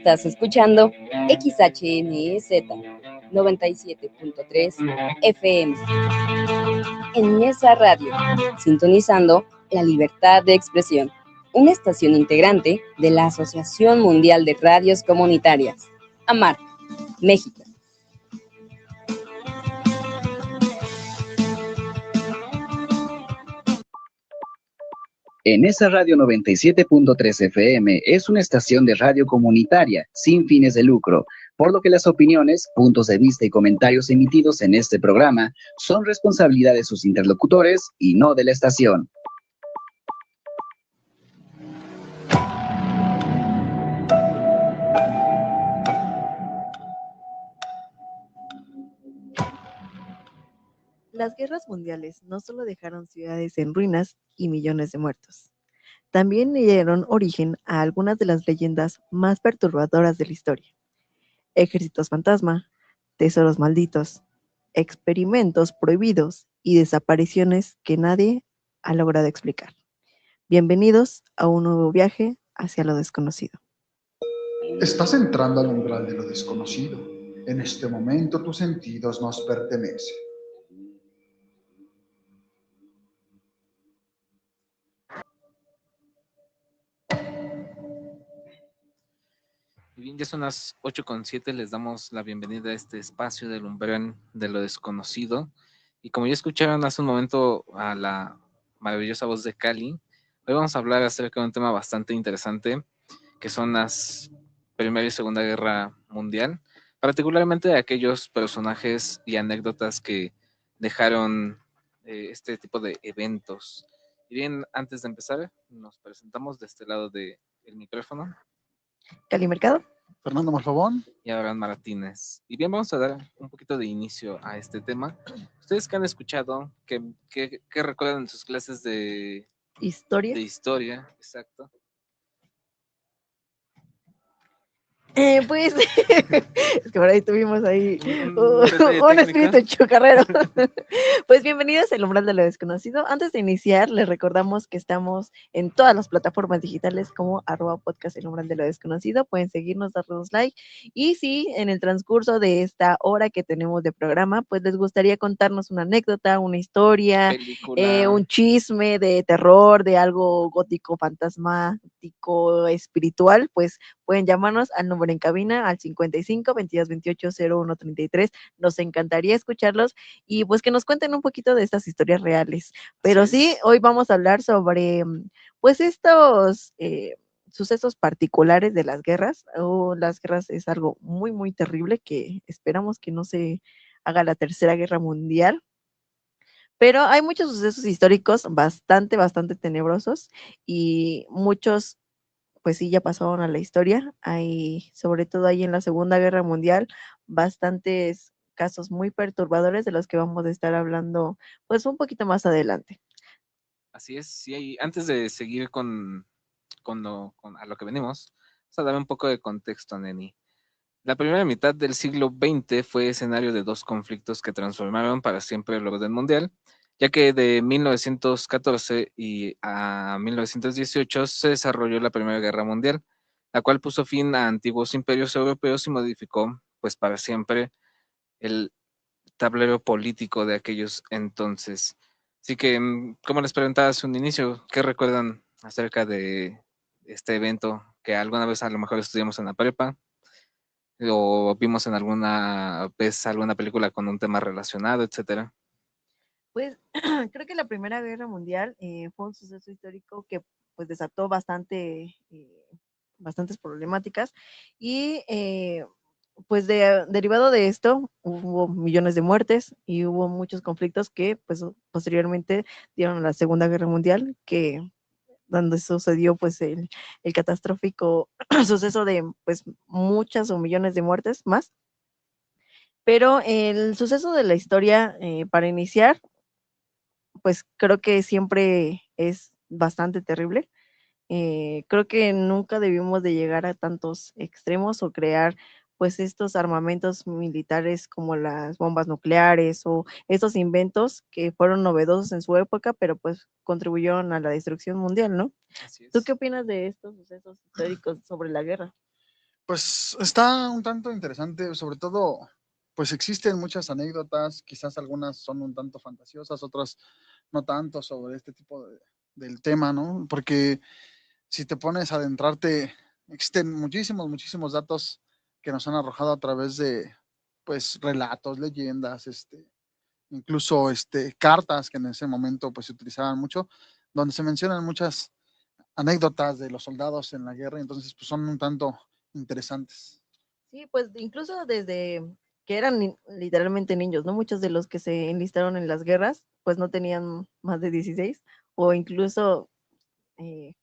Estás escuchando XHNZ 97.3 FM en Mesa Radio, sintonizando la libertad de expresión, una estación integrante de la Asociación Mundial de Radios Comunitarias, AMAR, México. En esa radio 97.3 FM es una estación de radio comunitaria sin fines de lucro, por lo que las opiniones, puntos de vista y comentarios emitidos en este programa son responsabilidad de sus interlocutores y no de la estación. Las guerras mundiales no solo dejaron ciudades en ruinas y millones de muertos, también dieron origen a algunas de las leyendas más perturbadoras de la historia. Ejércitos fantasma, tesoros malditos, experimentos prohibidos y desapariciones que nadie ha logrado explicar. Bienvenidos a un nuevo viaje hacia lo desconocido. Estás entrando al umbral de lo desconocido. En este momento tus sentidos nos pertenecen. Y bien, ya son las 8:07, les damos la bienvenida a este espacio del umbral de lo desconocido. Y como ya escucharon hace un momento a la maravillosa voz de Cali, hoy vamos a hablar acerca de un tema bastante interesante, que son las Primera y Segunda Guerra Mundial, particularmente de aquellos personajes y anécdotas que dejaron este tipo de eventos. Y bien, antes de empezar, nos presentamos de este lado del micrófono. Cali Mercado. Fernando Morfabón. Y Abraham Martínez. Y bien, vamos a dar un poquito de inicio a este tema. ¿Ustedes qué han escuchado? ¿Qué recuerdan en sus clases de Historia. De historia, exacto. Pues, es que por ahí tuvimos ahí un espíritu chocarrero. Pues bienvenidos al Umbral de lo Desconocido. Antes de iniciar, les recordamos que estamos en todas las plataformas digitales como @podcast el Umbral de lo Desconocido. Pueden seguirnos, darnos like. Y si en el transcurso de esta hora que tenemos de programa, pues les gustaría contarnos una anécdota, una historia, un chisme de terror, de algo gótico, fantasmático, espiritual, pues pueden llamarnos al número en cabina al 55 22 28 01 33. Nos encantaría escucharlos y pues que nos cuenten un poquito de estas historias reales. Pero sí, hoy vamos a hablar sobre pues estos sucesos particulares de las guerras. Las guerras es algo muy, muy terrible que esperamos que no se haga la Tercera Guerra Mundial. Pero hay muchos sucesos históricos bastante, bastante tenebrosos y muchos pues sí, ya pasaron a la historia. Hay, sobre todo ahí en la Segunda Guerra Mundial, bastantes casos muy perturbadores de los que vamos a estar hablando, pues un poquito más adelante. Así es, sí, antes de seguir a lo que venimos, vamos a dar un poco de contexto, Neni. La primera mitad del siglo XX fue escenario de dos conflictos que transformaron para siempre el orden mundial, ya que de 1914 y a 1918 se desarrolló la Primera Guerra Mundial, la cual puso fin a antiguos imperios europeos y modificó, pues para siempre, el tablero político de aquellos entonces. Así que, como les preguntaba hace un inicio, ¿qué recuerdan acerca de este evento que alguna vez a lo mejor estudiamos en la prepa? ¿O vimos en alguna vez alguna película con un tema relacionado, etcétera? Pues creo que la Primera Guerra Mundial fue un suceso histórico que pues desató bastantes problemáticas y pues derivado de esto hubo millones de muertes y hubo muchos conflictos que pues posteriormente dieron a la Segunda Guerra Mundial, que donde sucedió pues el catastrófico suceso de pues muchas o millones de muertes más. Pero el suceso de la historia, para iniciar, pues creo que siempre es bastante terrible. Creo que nunca debimos de llegar a tantos extremos o crear pues estos armamentos militares como las bombas nucleares o estos inventos que fueron novedosos en su época, pero pues contribuyeron a la destrucción mundial, ¿no? Así es. ¿Tú qué opinas de estos sucesos históricos sobre la guerra? Pues está un tanto interesante, sobre todo, pues existen muchas anécdotas, quizás algunas son un tanto fantasiosas, otras no tanto sobre este tipo del tema, ¿no? Porque si te pones a adentrarte, existen muchísimos datos que nos han arrojado a través de, pues, relatos, leyendas, incluso, cartas que en ese momento, pues, se utilizaban mucho, donde se mencionan muchas anécdotas de los soldados en la guerra, entonces, pues, son un tanto interesantes. Sí, pues incluso desde que eran literalmente niños, ¿no? Muchos de los que se enlistaron en las guerras, pues no tenían más de 16 o incluso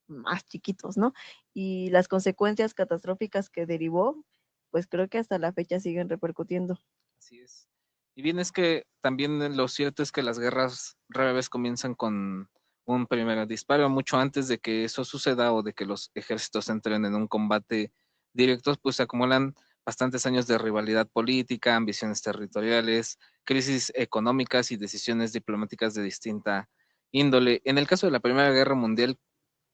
más chiquitos, ¿no? Y las consecuencias catastróficas que derivó, pues creo que hasta la fecha siguen repercutiendo. Así es. Y bien es que también lo cierto es que las guerras rara vez comienzan con un primer disparo, mucho antes de que eso suceda o de que los ejércitos entren en un combate directo, pues se acumulan bastantes años de rivalidad política, ambiciones territoriales, crisis económicas y decisiones diplomáticas de distinta índole. En el caso de la Primera Guerra Mundial,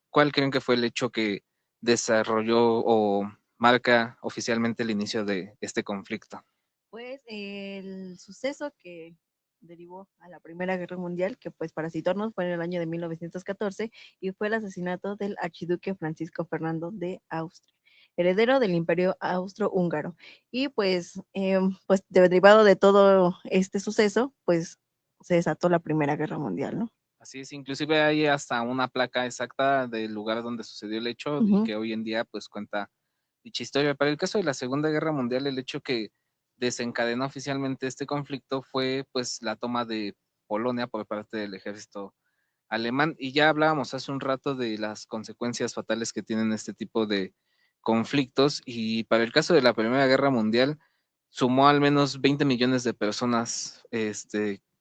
¿cuál creen que fue el hecho que desarrolló o marca oficialmente el inicio de este conflicto? Pues el suceso que derivó a la Primera Guerra Mundial, que pues para situarnos fue en el año de 1914 y fue el asesinato del archiduque Francisco Fernando de Austria, heredero del Imperio Austrohúngaro. Y pues derivado de todo este suceso, pues se desató la Primera Guerra Mundial, ¿no? Así es, inclusive hay hasta una placa exacta del lugar donde sucedió el hecho y Ujú. que hoy en día pues cuenta dicha historia. Para el caso de la Segunda Guerra Mundial, el hecho que desencadenó oficialmente este conflicto fue pues la toma de Polonia por parte del ejército alemán y ya hablábamos hace un rato de las consecuencias fatales que tienen este tipo de conflictos y para el caso de la Primera Guerra Mundial sumó al menos 20 millones de personas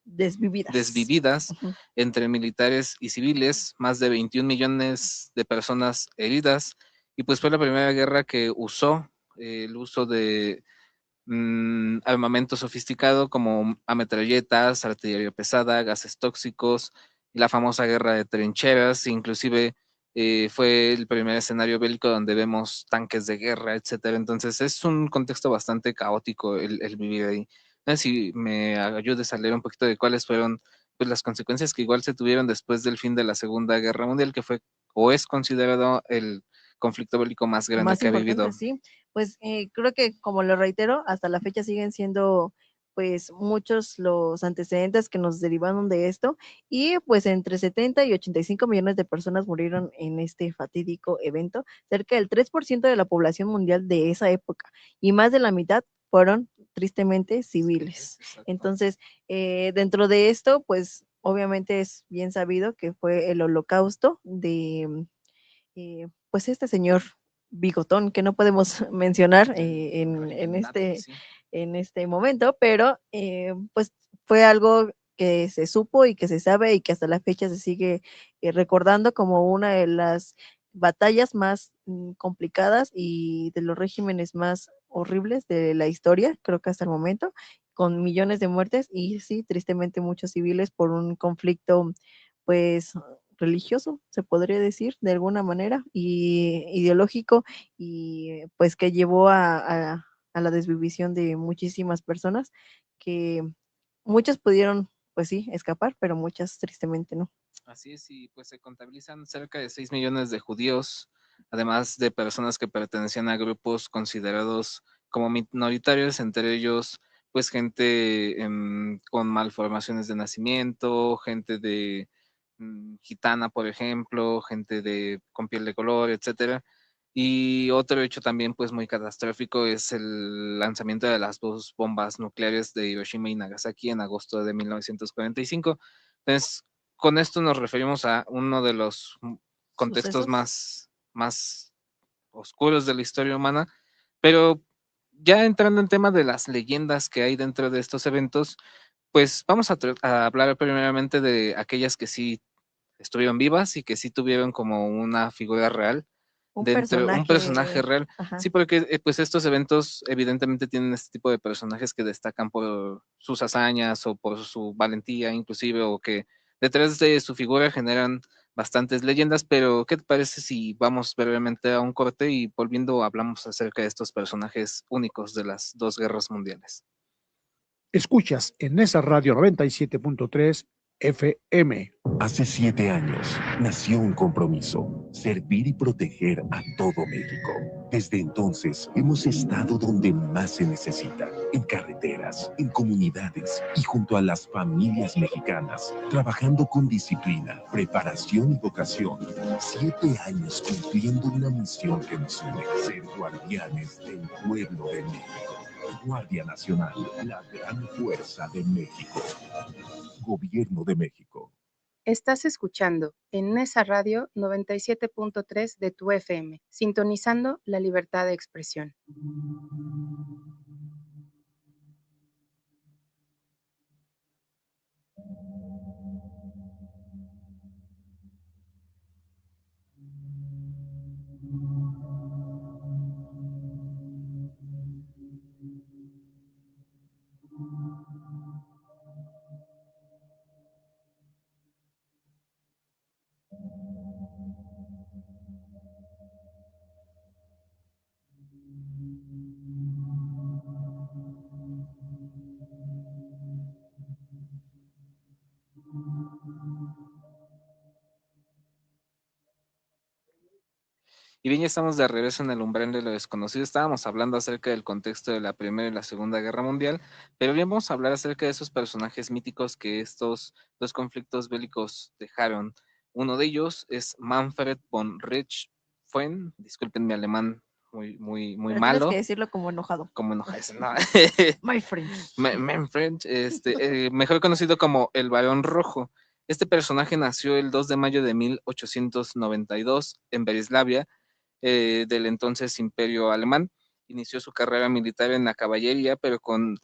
Desvividas. desvividas Ujú. entre militares y civiles, más de 21 millones de personas heridas, y pues fue la primera guerra que usó el uso de armamento sofisticado como ametralletas, artillería pesada, gases tóxicos, y la famosa guerra de trincheras, inclusive fue el primer escenario bélico donde vemos tanques de guerra, etcétera. Entonces es un contexto bastante caótico el vivir ahí. No sé si me ayudes a leer un poquito de cuáles fueron pues, las consecuencias que igual se tuvieron después del fin de la Segunda Guerra Mundial, que fue o es considerado el conflicto bélico más grande Más que ha importante, vivido. sí. Pues creo que, como lo reitero, hasta la fecha siguen siendo pues muchos los antecedentes que nos derivaron de esto y pues entre 70 y 85 millones de personas murieron en este fatídico evento, cerca del 3% de la población mundial de esa época y más de la mitad fueron tristemente civiles. Exacto. Entonces, dentro de esto, pues obviamente es bien sabido que fue el holocausto de pues este señor bigotón que no podemos mencionar Sí. en este momento, pero pues fue algo que se supo y que se sabe y que hasta la fecha se sigue recordando como una de las batallas más complicadas y de los regímenes más horribles de la historia, creo que hasta el momento, con millones de muertes y sí, tristemente muchos civiles por un conflicto pues religioso, se podría decir, de alguna manera, y ideológico, y pues que llevó a la desvivisión de muchísimas personas, que muchas pudieron, pues sí, escapar, pero muchas tristemente no. Así es, y pues se contabilizan cerca de 6 millones de judíos, además de personas que pertenecían a grupos considerados como minoritarios, entre ellos pues gente con malformaciones de nacimiento, gente de gitana, por ejemplo, gente con piel de color, etcétera. Y otro hecho también pues muy catastrófico es el lanzamiento de las dos bombas nucleares de Hiroshima y Nagasaki en agosto de 1945. Entonces, con esto nos referimos a uno de los contextos Sucesos. más oscuros de la historia humana, pero ya entrando en tema de las leyendas que hay dentro de estos eventos, pues vamos a hablar primeramente de aquellas que sí estuvieron vivas y que sí tuvieron como una figura real un personaje real. Ajá. Sí, porque pues estos eventos evidentemente tienen este tipo de personajes que destacan por sus hazañas o por su valentía inclusive o que detrás de su figura generan bastantes leyendas, pero ¿qué te parece si vamos brevemente a un corte y volviendo hablamos acerca de estos personajes únicos de las dos guerras mundiales? Escuchas en esa radio 97.3 FM. Hace 7 años nació un compromiso: servir y proteger a todo México. Desde entonces hemos estado donde más se necesita, en carreteras, en comunidades y junto a las familias mexicanas, trabajando con disciplina, preparación y vocación. 7 años cumpliendo una misión que nos une: ser guardianes del pueblo de México. Guardia Nacional, la gran fuerza de México. Gobierno de México. Estás escuchando en esa radio 97.3 de tu FM, sintonizando la libertad de expresión. Y bien, ya estamos de regreso en el umbral de lo desconocido. Estábamos hablando acerca del contexto de la Primera y la Segunda Guerra Mundial, pero bien vamos a hablar acerca de esos personajes míticos que estos dos conflictos bélicos dejaron. Uno de ellos es Manfred von Richthofen, disculpen mi alemán muy Pero malo. tienes que decirlo como enojado. Como enojado, no. My friend. Manfred, mejor conocido como el Barón Rojo. Este personaje nació el 2 de mayo de 1892 en Breslavia, del entonces Imperio Alemán. Inició su carrera militar en la caballería, pero con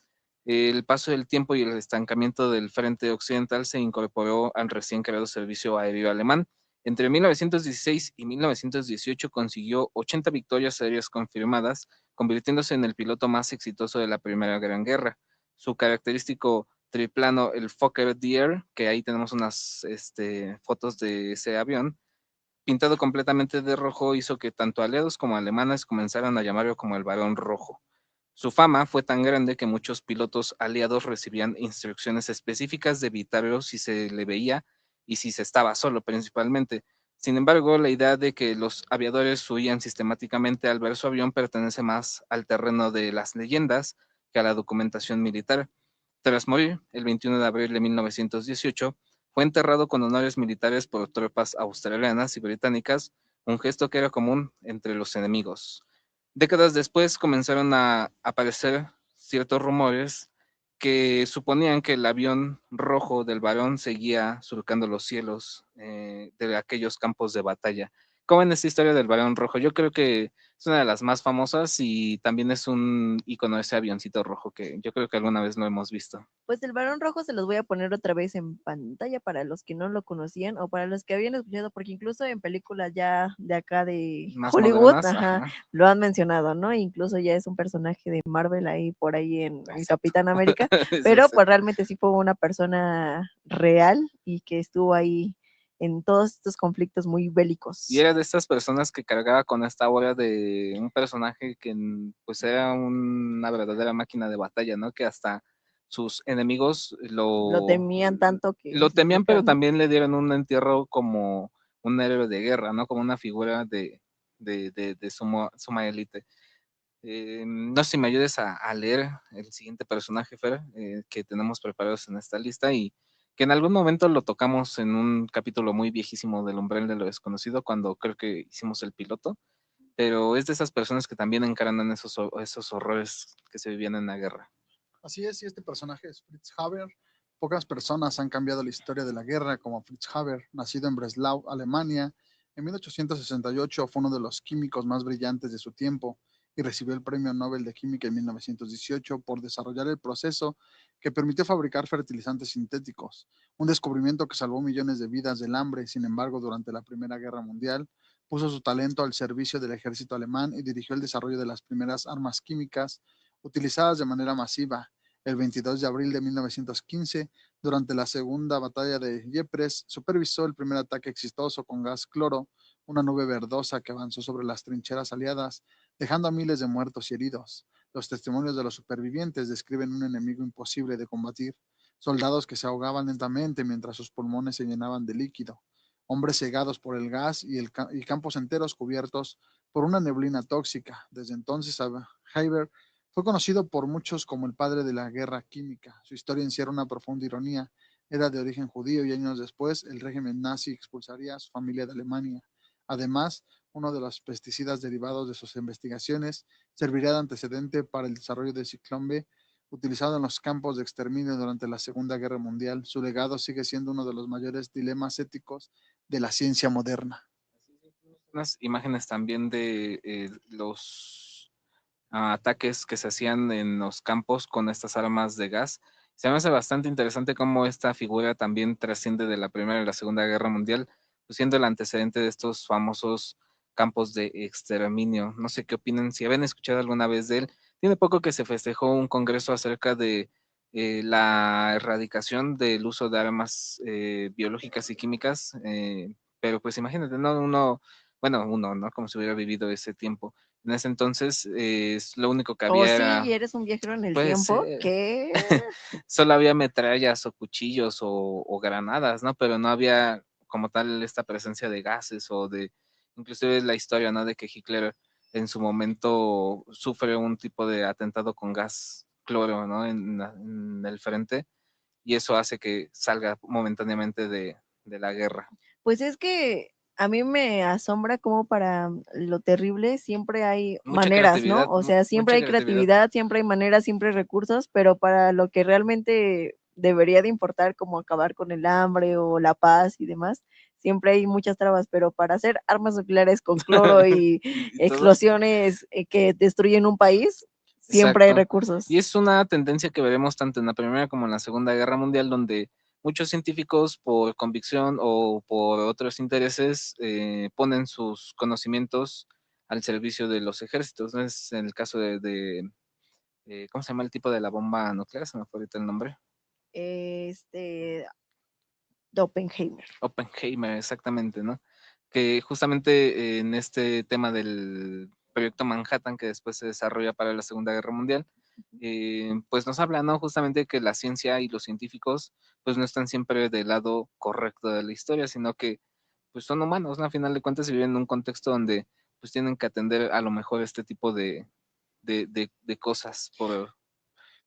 el paso del tiempo y el estancamiento del frente occidental se incorporó al recién creado Servicio Aéreo Alemán. Entre 1916 y 1918 consiguió 80 victorias aéreas confirmadas, convirtiéndose en el piloto más exitoso de la Primera Gran Guerra. Su característico triplano, el Fokker Deer, que ahí tenemos unas fotos de ese avión, pintado completamente de rojo, hizo que tanto aliados como alemanes comenzaran a llamarlo como el Barón Rojo. Su fama fue tan grande que muchos pilotos aliados recibían instrucciones específicas de evitarlo si se le veía y si se estaba solo principalmente. Sin embargo, la idea de que los aviadores huían sistemáticamente al ver su avión pertenece más al terreno de las leyendas que a la documentación militar. Tras morir, el 21 de abril de 1918, fue enterrado con honores militares por tropas australianas y británicas, un gesto que era común entre los enemigos. Décadas después comenzaron a aparecer ciertos rumores que suponían que el avión rojo del Barón seguía surcando los cielos de aquellos campos de batalla. ¿Cómo en esta historia del Barón Rojo? Yo creo que es una de las más famosas y también es un icono ese avioncito rojo que yo creo que alguna vez lo hemos visto. Pues el Barón Rojo se los voy a poner otra vez en pantalla para los que no lo conocían o para los que habían escuchado, porque incluso en películas ya de acá de Más Hollywood, modernas, ajá, lo han mencionado, ¿no? Incluso ya es un personaje de Marvel ahí por ahí en Capitán América, pero pues realmente sí fue una persona real y que estuvo ahí en todos estos conflictos muy bélicos. Y era de estas personas que cargaba con esta aura de un personaje que pues era una verdadera máquina de batalla, ¿no? Que hasta sus enemigos lo temían tanto que... Lo temían, pero también le dieron un entierro como un héroe de guerra, ¿no? Como una figura de suma élite. No sé si me ayudes a leer el siguiente personaje, Fer, que tenemos preparados en esta lista y que en algún momento lo tocamos en un capítulo muy viejísimo del Umbral de lo Desconocido, cuando creo que hicimos el piloto, pero es de esas personas que también encarnan esos horrores que se vivían en la guerra. Así es, y este personaje es Fritz Haber. Pocas personas han cambiado la historia de la guerra como Fritz Haber, nacido en Breslau, Alemania. En 1868 fue uno de los químicos más brillantes de su tiempo y recibió el Premio Nobel de Química en 1918 por desarrollar el proceso que permitió fabricar fertilizantes sintéticos, un descubrimiento que salvó millones de vidas del hambre. Sin embargo, durante la Primera Guerra Mundial, puso su talento al servicio del ejército alemán y dirigió el desarrollo de las primeras armas químicas utilizadas de manera masiva. El 22 de abril de 1915 Durante la segunda batalla de Ypres, supervisó el primer ataque exitoso con gas cloro, una nube verdosa que avanzó sobre las trincheras aliadas, dejando a miles de muertos y heridos. Los testimonios de los supervivientes describen un enemigo imposible de combatir, soldados que se ahogaban lentamente mientras sus pulmones se llenaban de líquido, hombres cegados por el gas y campos enteros cubiertos por una neblina tóxica. Desde entonces, Heiber fue conocido por muchos como el padre de la guerra química. Su historia encierra una profunda ironía. Era de origen judío y años después el régimen nazi expulsaría a su familia de Alemania. Además, uno de los pesticidas derivados de sus investigaciones serviría de antecedente para el desarrollo del ciclón B, utilizado en los campos de exterminio durante la Segunda Guerra Mundial. Su legado sigue siendo uno de los mayores dilemas éticos de la ciencia moderna. Unas imágenes también de los ataques que se hacían en los campos con estas armas de gas. Se me hace bastante interesante cómo esta figura también trasciende de la Primera y la Segunda Guerra Mundial, pues siendo el antecedente de estos famosos campos de exterminio. No sé qué opinan, si habían escuchado alguna vez de él. Tiene poco que se festejó un congreso acerca de la erradicación del uso de armas biológicas y químicas, pero pues imagínate, ¿no? Uno, ¿no? Como si hubiera vivido ese tiempo. En ese entonces, lo único que Oh, había sí, era, y eres un viajero en el puede tiempo. ser, ¿Qué? solo había metrallas o cuchillos o granadas, ¿no? Pero no había como tal esta presencia de gases o de, inclusive la historia, ¿no? De que Hitler en su momento sufre un tipo de atentado con gas cloro, ¿no? En el frente, y eso hace que salga momentáneamente de la guerra. Pues es que a mí me asombra cómo para lo terrible siempre hay Mucha maneras, ¿no? creatividad, O sea, siempre mucha hay creatividad. creatividad, siempre hay maneras, siempre hay recursos, pero para lo que realmente debería de importar, como acabar con el hambre o la paz y demás, siempre hay muchas trabas, pero para hacer armas nucleares con cloro y Y todo. explosiones que destruyen un país, siempre hay Exacto. recursos. Y es una tendencia que veremos tanto en la Primera como en la Segunda Guerra Mundial, donde muchos científicos por convicción o por otros intereses ponen sus conocimientos al servicio de los ejércitos. ¿No? Es en el caso ¿cómo se llama el tipo de la bomba nuclear? Se me fue ahorita el nombre. De Oppenheimer. Oppenheimer, exactamente, ¿no? Que justamente en este tema del proyecto Manhattan que después se desarrolla para la Segunda Guerra Mundial, pues nos habla, ¿no? Justamente que la ciencia y los científicos pues no están siempre del lado correcto de la historia, sino que pues son humanos, ¿no? A final de cuentas viven en un contexto donde pues tienen que atender a lo mejor este tipo de cosas,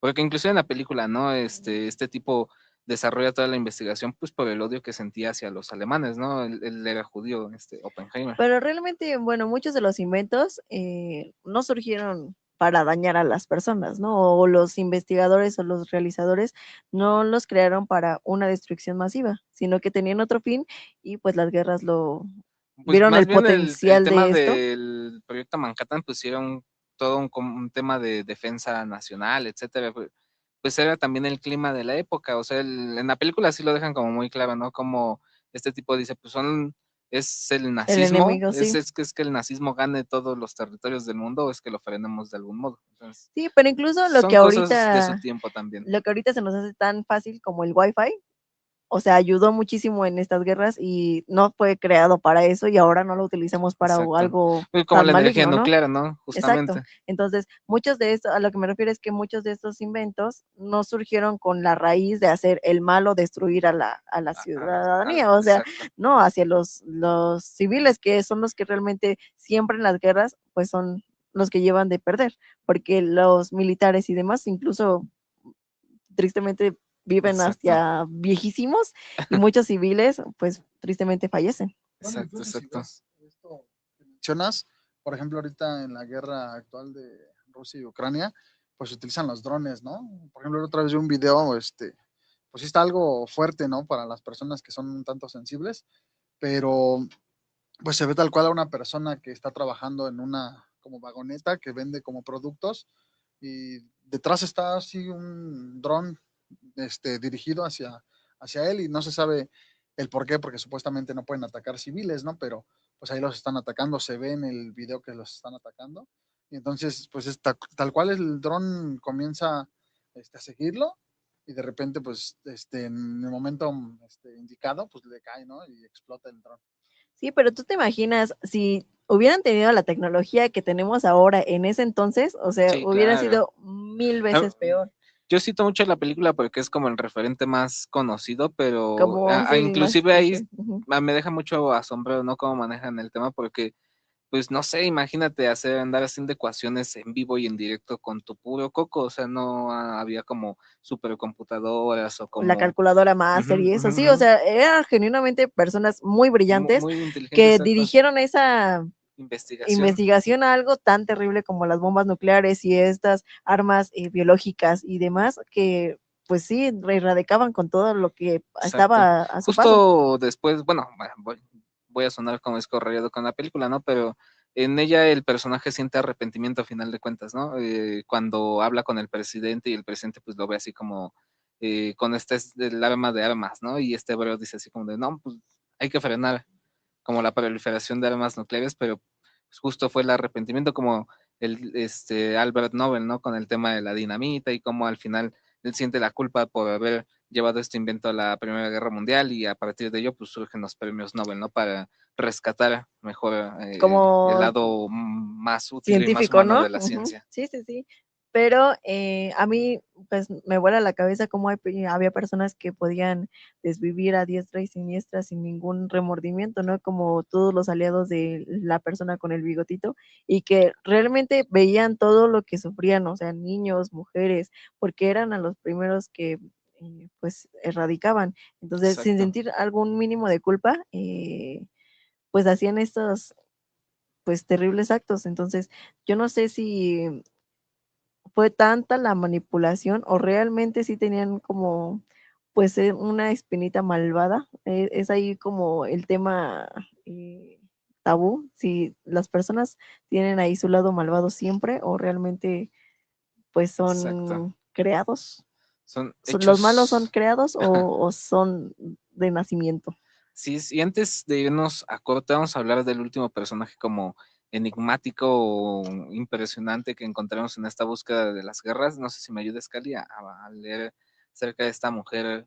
porque inclusive en la película, ¿no? Este tipo desarrolla toda la investigación pues por el odio que sentía hacia los alemanes, ¿no? Él era judío, Oppenheimer. Pero realmente, bueno, muchos de los inventos no surgieron para dañar a las personas, ¿no? O los investigadores o los realizadores no los crearon para una destrucción masiva, sino que tenían otro fin y pues las guerras Pues vieron más el bien el potencial tema de esto. del proyecto Manhattan, pues era todo un tema de defensa nacional, etcétera. Pues era también el clima de la época, o sea, en la película sí lo dejan como muy claro, ¿no? Como este tipo dice, pues es el El nazismo, enemigo, sí. es que el nazismo gane todos los territorios del mundo, o es que lo frenemos de algún modo. Entonces, Sí, pero incluso son cosas de su tiempo también. lo que ahorita se nos hace tan fácil como el Wi-Fi, o sea, ayudó muchísimo en estas guerras y no fue creado para eso y ahora no lo utilizamos para Exacto. algo Como tan la energía maligno, ¿no? nuclear, ¿no? Exacto. Justamente. Entonces, muchos de estos, a lo que me refiero es que muchos de estos inventos no surgieron con la raíz de hacer el mal o destruir a la ciudadanía, o sea, Exacto. no, hacia los civiles, que son los que realmente siempre en las guerras, pues son los que llevan de perder, porque los militares y demás, incluso tristemente viven Exacto. hasta viejísimos y muchos civiles, pues tristemente fallecen. Bueno, Exacto, incluso si exacto. ves esto que mencionas, por ejemplo, ahorita en la guerra actual de Rusia y Ucrania, pues utilizan los drones, ¿no? Por ejemplo, otra vez vi un video, pues sí está algo fuerte, ¿no? Para las personas que son un tanto sensibles, pero pues se ve tal cual a una persona que está trabajando en una como vagoneta que vende como productos y detrás está así un dron dirigido hacia él y no se sabe el por qué, porque supuestamente no pueden atacar civiles, ¿no? Pero pues ahí los están atacando, se ve en el video que los están atacando. Y entonces, pues tal cual el dron comienza a seguirlo y de repente, pues, en el momento indicado, pues le cae, ¿no? Y explota el dron. Sí, pero tú te imaginas, si hubieran tenido la tecnología que tenemos ahora en ese entonces, o sea, Sí, hubiera claro. sido 1000 veces peor. Yo cito mucho la película porque es como el referente más conocido, pero Como, sí, más inclusive ahí cliché. Ujú. me deja mucho asombrado, ¿no? Cómo manejan el tema, porque pues no sé, imagínate andar haciendo ecuaciones en vivo y en directo con tu puro coco, o sea, no había como supercomputadoras o O la como calculadora máster ujú, y ujú, eso, sí, o ujú, sea, eran genuinamente personas muy brillantes muy inteligentes, que exacto, dirigieron esa investigación, investigación a algo tan terrible como las bombas nucleares y estas armas biológicas y demás, que pues sí, erradicaban con todo lo que exacto. estaba a su paso. Justo después, bueno, voy a sonar como escorreado con la película, ¿no? Pero en ella el personaje siente arrepentimiento a final de cuentas, ¿no? Cuando habla con el presidente y el presidente pues lo ve así como con este es el arma de armas, ¿no? Y este hebreo dice así como de, no, pues hay que frenar como la proliferación de armas nucleares, pero pues, justo fue el arrepentimiento como Albert Nobel, ¿no? Con el tema de la dinamita y cómo al final él siente la culpa por haber llevado este invento a la Primera Guerra Mundial y a partir de ello pues surgen los premios Nobel, ¿no? Para rescatar mejor el Como lado más útil y más científico, humano ¿no? de la Ujú. ciencia. Sí, sí, sí. Pero a mí, pues, me vuela la cabeza cómo había personas que podían desvivir a diestra y siniestra sin ningún remordimiento, ¿no? Como todos los aliados de la persona con el bigotito, y que realmente veían todo lo que sufrían, o sea, niños, mujeres, porque eran a los primeros que, pues, erradicaban. Entonces, sin Exacto. sentir algún mínimo de culpa, pues hacían estos pues terribles actos. Entonces, yo no sé si fue tanta la manipulación o realmente sí tenían como pues una espinita malvada. Es ahí como el tema tabú, si las personas tienen ahí su lado malvado siempre o realmente pues Exacto. son creados. Son ¿Los malos son hechos. creados o son de nacimiento? Sí, y antes de irnos a corte, vamos a hablar del último personaje como enigmático o impresionante que encontramos en esta búsqueda de las guerras. No sé si me ayudes, Cali, a leer acerca de esta mujer,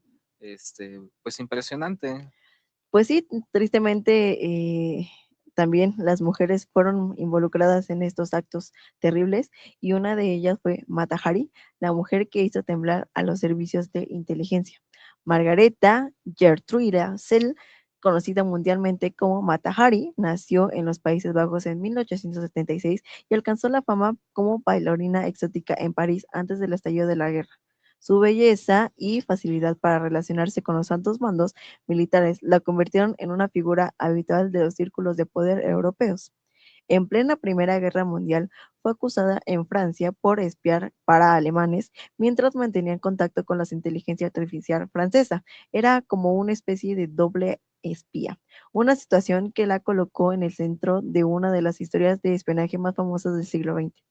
pues impresionante. Pues sí, tristemente también las mujeres fueron involucradas en estos actos terribles y una de ellas fue Mata Hari, la mujer que hizo temblar a los servicios de inteligencia. Margareta Gertruida Sell, conocida mundialmente como Mata Hari, nació en los Países Bajos en 1876 y alcanzó la fama como bailarina exótica en París antes del estallido de la guerra. Su belleza y facilidad para relacionarse con los altos mandos militares la convirtieron en una figura habitual de los círculos de poder europeos. En plena Primera Guerra Mundial, fue acusada en Francia por espiar para alemanes mientras mantenía contacto con la inteligencia artificial francesa. Era como una especie de doble espía, una situación que la colocó en el centro de una de las historias de espionaje más famosas del siglo XX.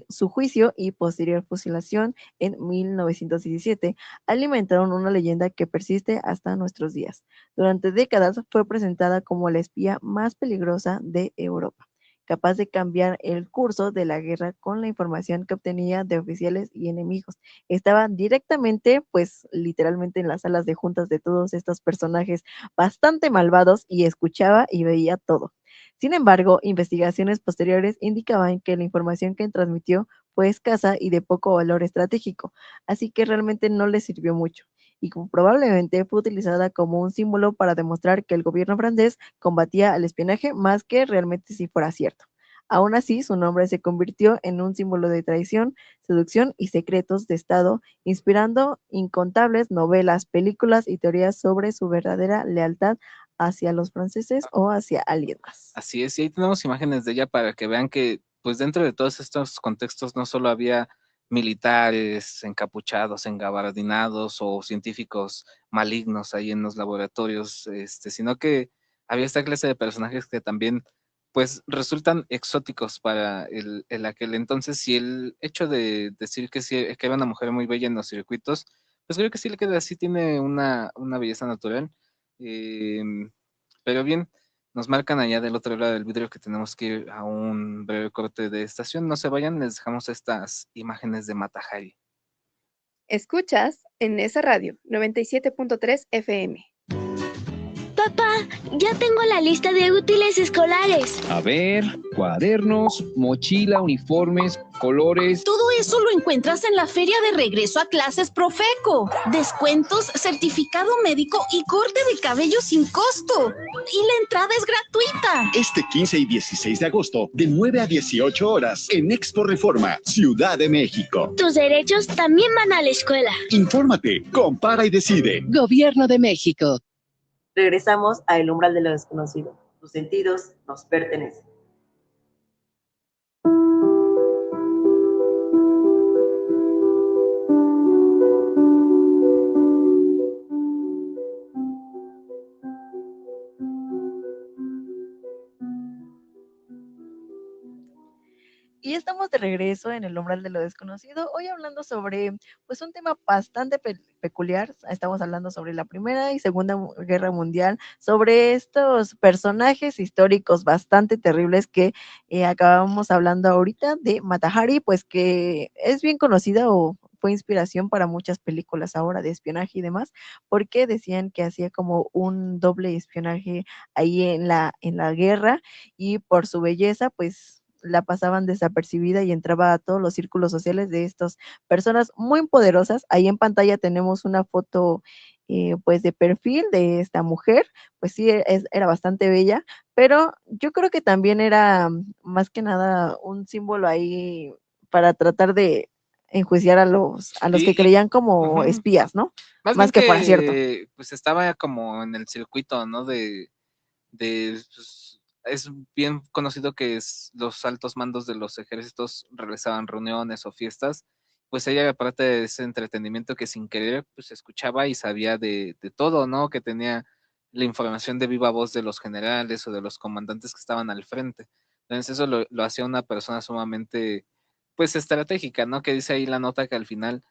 Su juicio y posterior fusilación en 1917 alimentaron una leyenda que persiste hasta nuestros días. Durante décadas fue presentada como la espía más peligrosa de Europa, capaz de cambiar el curso de la guerra con la información que obtenía de oficiales y enemigos. Estaba directamente, pues literalmente en las salas de juntas de todos estos personajes bastante malvados y escuchaba y veía todo. Sin embargo, investigaciones posteriores indicaban que la información que transmitió fue escasa y de poco valor estratégico, así que realmente no le sirvió mucho y probablemente fue utilizada como un símbolo para demostrar que el gobierno francés combatía al espionaje más que realmente si fuera cierto. Aún así, su nombre se convirtió en un símbolo de traición, seducción y secretos de Estado, inspirando incontables novelas, películas y teorías sobre su verdadera lealtad hacia los franceses o hacia alguien más. Así es, y ahí tenemos imágenes de ella para que vean que, pues dentro de todos estos contextos no solo había militares encapuchados, engabardinados o científicos malignos ahí en los laboratorios, sino que había esta clase de personajes que también, pues, resultan exóticos para el aquel entonces, y el hecho de decir que sí, que era una mujer muy bella en los circuitos, pues creo que sí le queda así, tiene una belleza natural. Pero bien, nos marcan allá del otro lado del vidrio que tenemos que ir a un breve corte de estación. No se vayan, les dejamos estas imágenes de Mata Hari. Escuchas en esa radio 97.3 FM. Papá, ya tengo la lista de útiles escolares. A ver, cuadernos, mochila, uniformes, colores. Todo eso lo encuentras en la feria de regreso a clases Profeco. Descuentos, certificado médico y corte de cabello sin costo. Y la entrada es gratuita. Este 15 y 16 de agosto, de 9 a 18 horas, en Expo Reforma, Ciudad de México. Tus derechos también van a la escuela. Infórmate, compara y decide. Gobierno de México. Regresamos a El Umbral de lo Desconocido. Tus sentidos nos pertenecen. Y estamos de regreso en El Umbral de lo Desconocido, hoy hablando sobre pues un tema bastante peculiar. Estamos hablando sobre la Primera y Segunda Guerra Mundial, sobre estos personajes históricos bastante terribles que acabamos hablando ahorita de Mata Hari, pues que es bien conocida o fue inspiración para muchas películas ahora de espionaje y demás, porque decían que hacía como un doble espionaje ahí en la guerra, y por su belleza pues la pasaban desapercibida y entraba a todos los círculos sociales de estas personas muy poderosas. Ahí en pantalla tenemos una foto pues de perfil de esta mujer, pues sí, era bastante bella, pero yo creo que también era más que nada un símbolo ahí para tratar de enjuiciar a los que creían como espías, ¿no? Más que fuera cierto. Pues estaba como en el circuito, ¿no? Pues, es bien conocido que los altos mandos de los ejércitos realizaban reuniones o fiestas, pues ella, aparte de ese entretenimiento que sin querer, pues escuchaba y sabía de todo, ¿no? Que tenía la información de viva voz de los generales o de los comandantes que estaban al frente. Entonces eso lo hacía una persona sumamente, pues, estratégica, ¿no? Que dice ahí la nota que al final,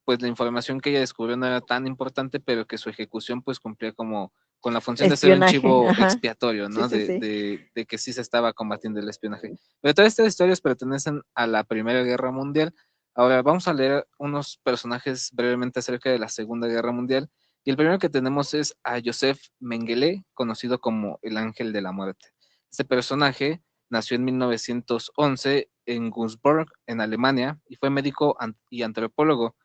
pues la información que ella descubrió no era tan importante, pero que su ejecución pues cumplía como con la función espionaje, de ser un chivo ajá. expiatorio, ¿no? Sí, sí, sí. De que sí se estaba combatiendo el espionaje. Pero todas estas historias pertenecen a la Primera Guerra Mundial. Ahora vamos a leer unos personajes brevemente acerca de la Segunda Guerra Mundial. Y el primero que tenemos es a Joseph Mengele, conocido como el Ángel de la Muerte. Este personaje nació en 1911 en Günzburg, en Alemania, y fue médico y antropólogo,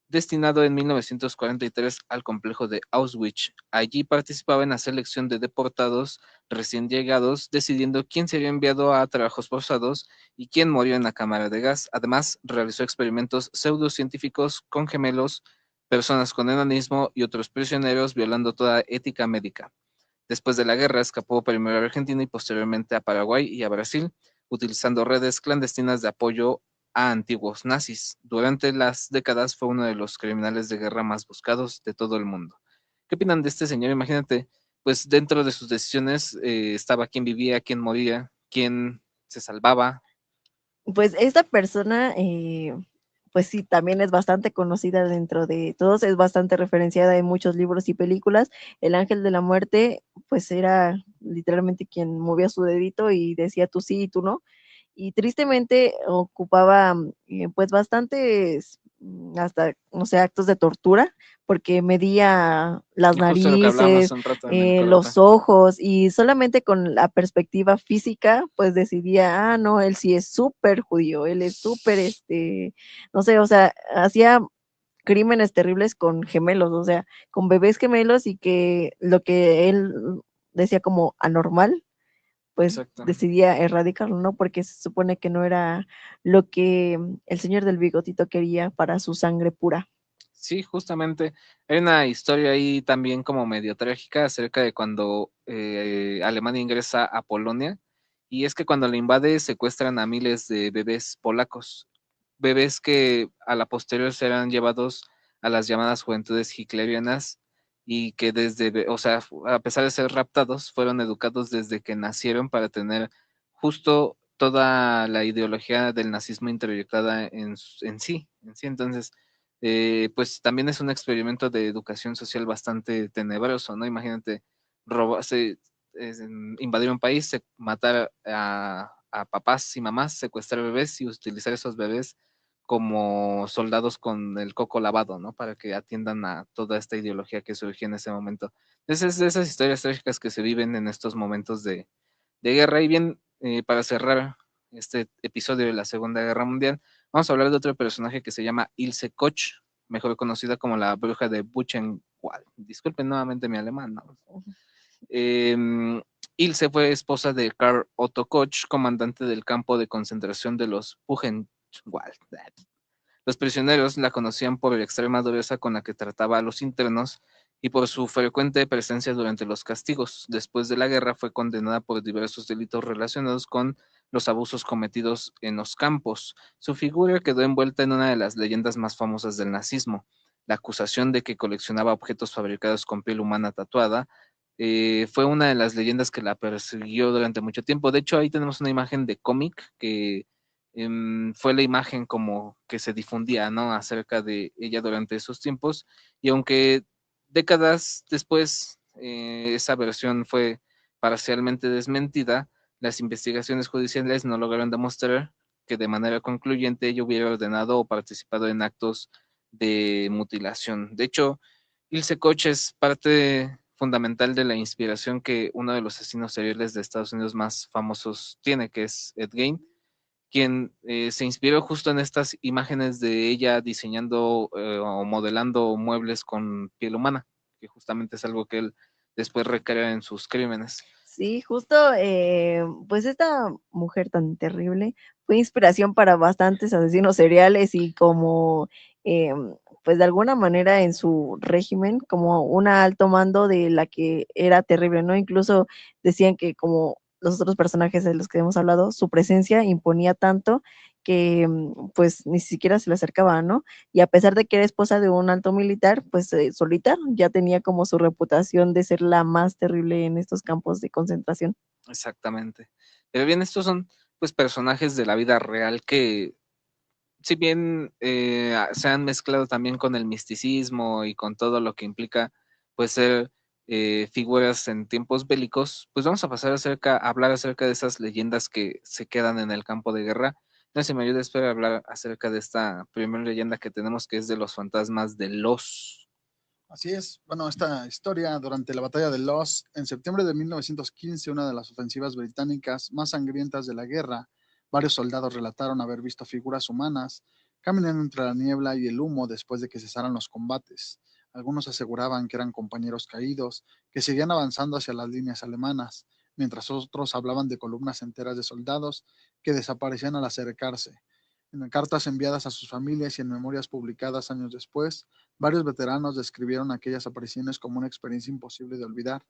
destinado en 1943 al complejo de Auschwitz. Allí participaba en la selección de deportados recién llegados, decidiendo quién sería enviado a trabajos forzados y quién murió en la cámara de gas. Además, realizó experimentos pseudocientíficos con gemelos, personas con enanismo y otros prisioneros, violando toda ética médica. Después de la guerra, escapó primero a Argentina y posteriormente a Paraguay y a Brasil, utilizando redes clandestinas de apoyo a antiguos nazis. Durante las décadas fue uno de los criminales de guerra más buscados de todo el mundo. ¿Qué opinan de este señor? Imagínate, pues dentro de sus decisiones estaba quién vivía, quién moría, quién se salvaba. Pues esta persona, pues sí, también es bastante conocida dentro de todos, es bastante referenciada en muchos libros y películas. El Ángel de la Muerte, pues era literalmente quien movía su dedito y decía tú sí y tú no. Y tristemente ocupaba pues bastantes hasta, no sé, actos de tortura, porque medía las narices, los ojos, y solamente con la perspectiva física, pues decidía, no, él sí es súper judío, él es súper, no sé, o sea, hacía crímenes terribles con gemelos, o sea, con bebés gemelos, y que lo que él decía como anormal, pues decidía erradicarlo, ¿no? Porque se supone que no era lo que el señor del bigotito quería para su sangre pura. Sí, justamente. Hay una historia ahí también como medio trágica acerca de cuando Alemania ingresa a Polonia, y es que cuando la invade secuestran a miles de bebés polacos, bebés que a la posterior serán llevados a las llamadas juventudes hitlerianas, y que o sea, a pesar de ser raptados, fueron educados desde que nacieron para tener justo toda la ideología del nazismo introyectada en sí. Entonces, pues también es un experimento de educación social bastante tenebroso, ¿no? Imagínate invadir un país, matar a papás y mamás, secuestrar bebés y utilizar esos bebés como soldados con el coco lavado, ¿no? Para que atiendan a toda esta ideología que surgió en ese momento. Entonces, es de esas historias trágicas que se viven en estos momentos de guerra. Y bien, para cerrar este episodio de la Segunda Guerra Mundial, vamos a hablar de otro personaje que se llama Ilse Koch, mejor conocida como la bruja de Buchenwald. Disculpen nuevamente mi alemán, ¿no? Ilse fue esposa de Karl Otto Koch, comandante del campo de concentración de los Buchenwald. Los prisioneros la conocían por la extrema dureza con la que trataba a los internos y por su frecuente presencia durante los castigos. Después de la guerra fue condenada por diversos delitos relacionados con los abusos cometidos en los campos. Su figura quedó envuelta en una de las leyendas más famosas del nazismo, la acusación de que coleccionaba objetos fabricados con piel humana tatuada. Fue una de las leyendas que la persiguió durante mucho tiempo. De hecho, ahí tenemos una imagen de cómic que fue la imagen como que se difundía, ¿no? Acerca de ella durante esos tiempos. Y aunque décadas después esa versión fue parcialmente desmentida, las investigaciones judiciales no lograron demostrar que de manera concluyente ella hubiera ordenado o participado en actos de mutilación. De hecho, Ilse Koch es parte fundamental de la inspiración que uno de los asesinos seriales de Estados Unidos más famosos tiene, que es Ed Gein, quien se inspiró justo en estas imágenes de ella diseñando o modelando muebles con piel humana, que justamente es algo que él después recrea en sus crímenes. Sí, justo, pues esta mujer tan terrible fue inspiración para bastantes asesinos seriales y como, pues de alguna manera en su régimen, como una alto mando de la que era terrible, ¿no? Incluso decían que como los otros personajes de los que hemos hablado, su presencia imponía tanto que pues ni siquiera se le acercaba, ¿no? Y a pesar de que era esposa de un alto militar, pues solita ya tenía como su reputación de ser la más terrible en estos campos de concentración. Exactamente. Pero bien, estos son pues personajes de la vida real que, si bien se han mezclado también con el misticismo y con todo lo que implica pues ser figuras en tiempos bélicos, pues vamos a pasar a hablar acerca de esas leyendas que se quedan en el campo de guerra. No sé si me ayuda a hablar acerca de esta primera leyenda que tenemos, que es de los fantasmas de Los. Así es. Bueno, esta historia durante la batalla de Loos, en septiembre de 1915, una de las ofensivas británicas más sangrientas de la guerra, varios soldados relataron haber visto figuras humanas caminando entre la niebla y el humo después de que cesaran los combates. Algunos aseguraban que eran compañeros caídos que seguían avanzando hacia las líneas alemanas, mientras otros hablaban de columnas enteras de soldados que desaparecían al acercarse. En cartas enviadas a sus familias y en memorias publicadas años después, varios veteranos describieron aquellas apariciones como una experiencia imposible de olvidar.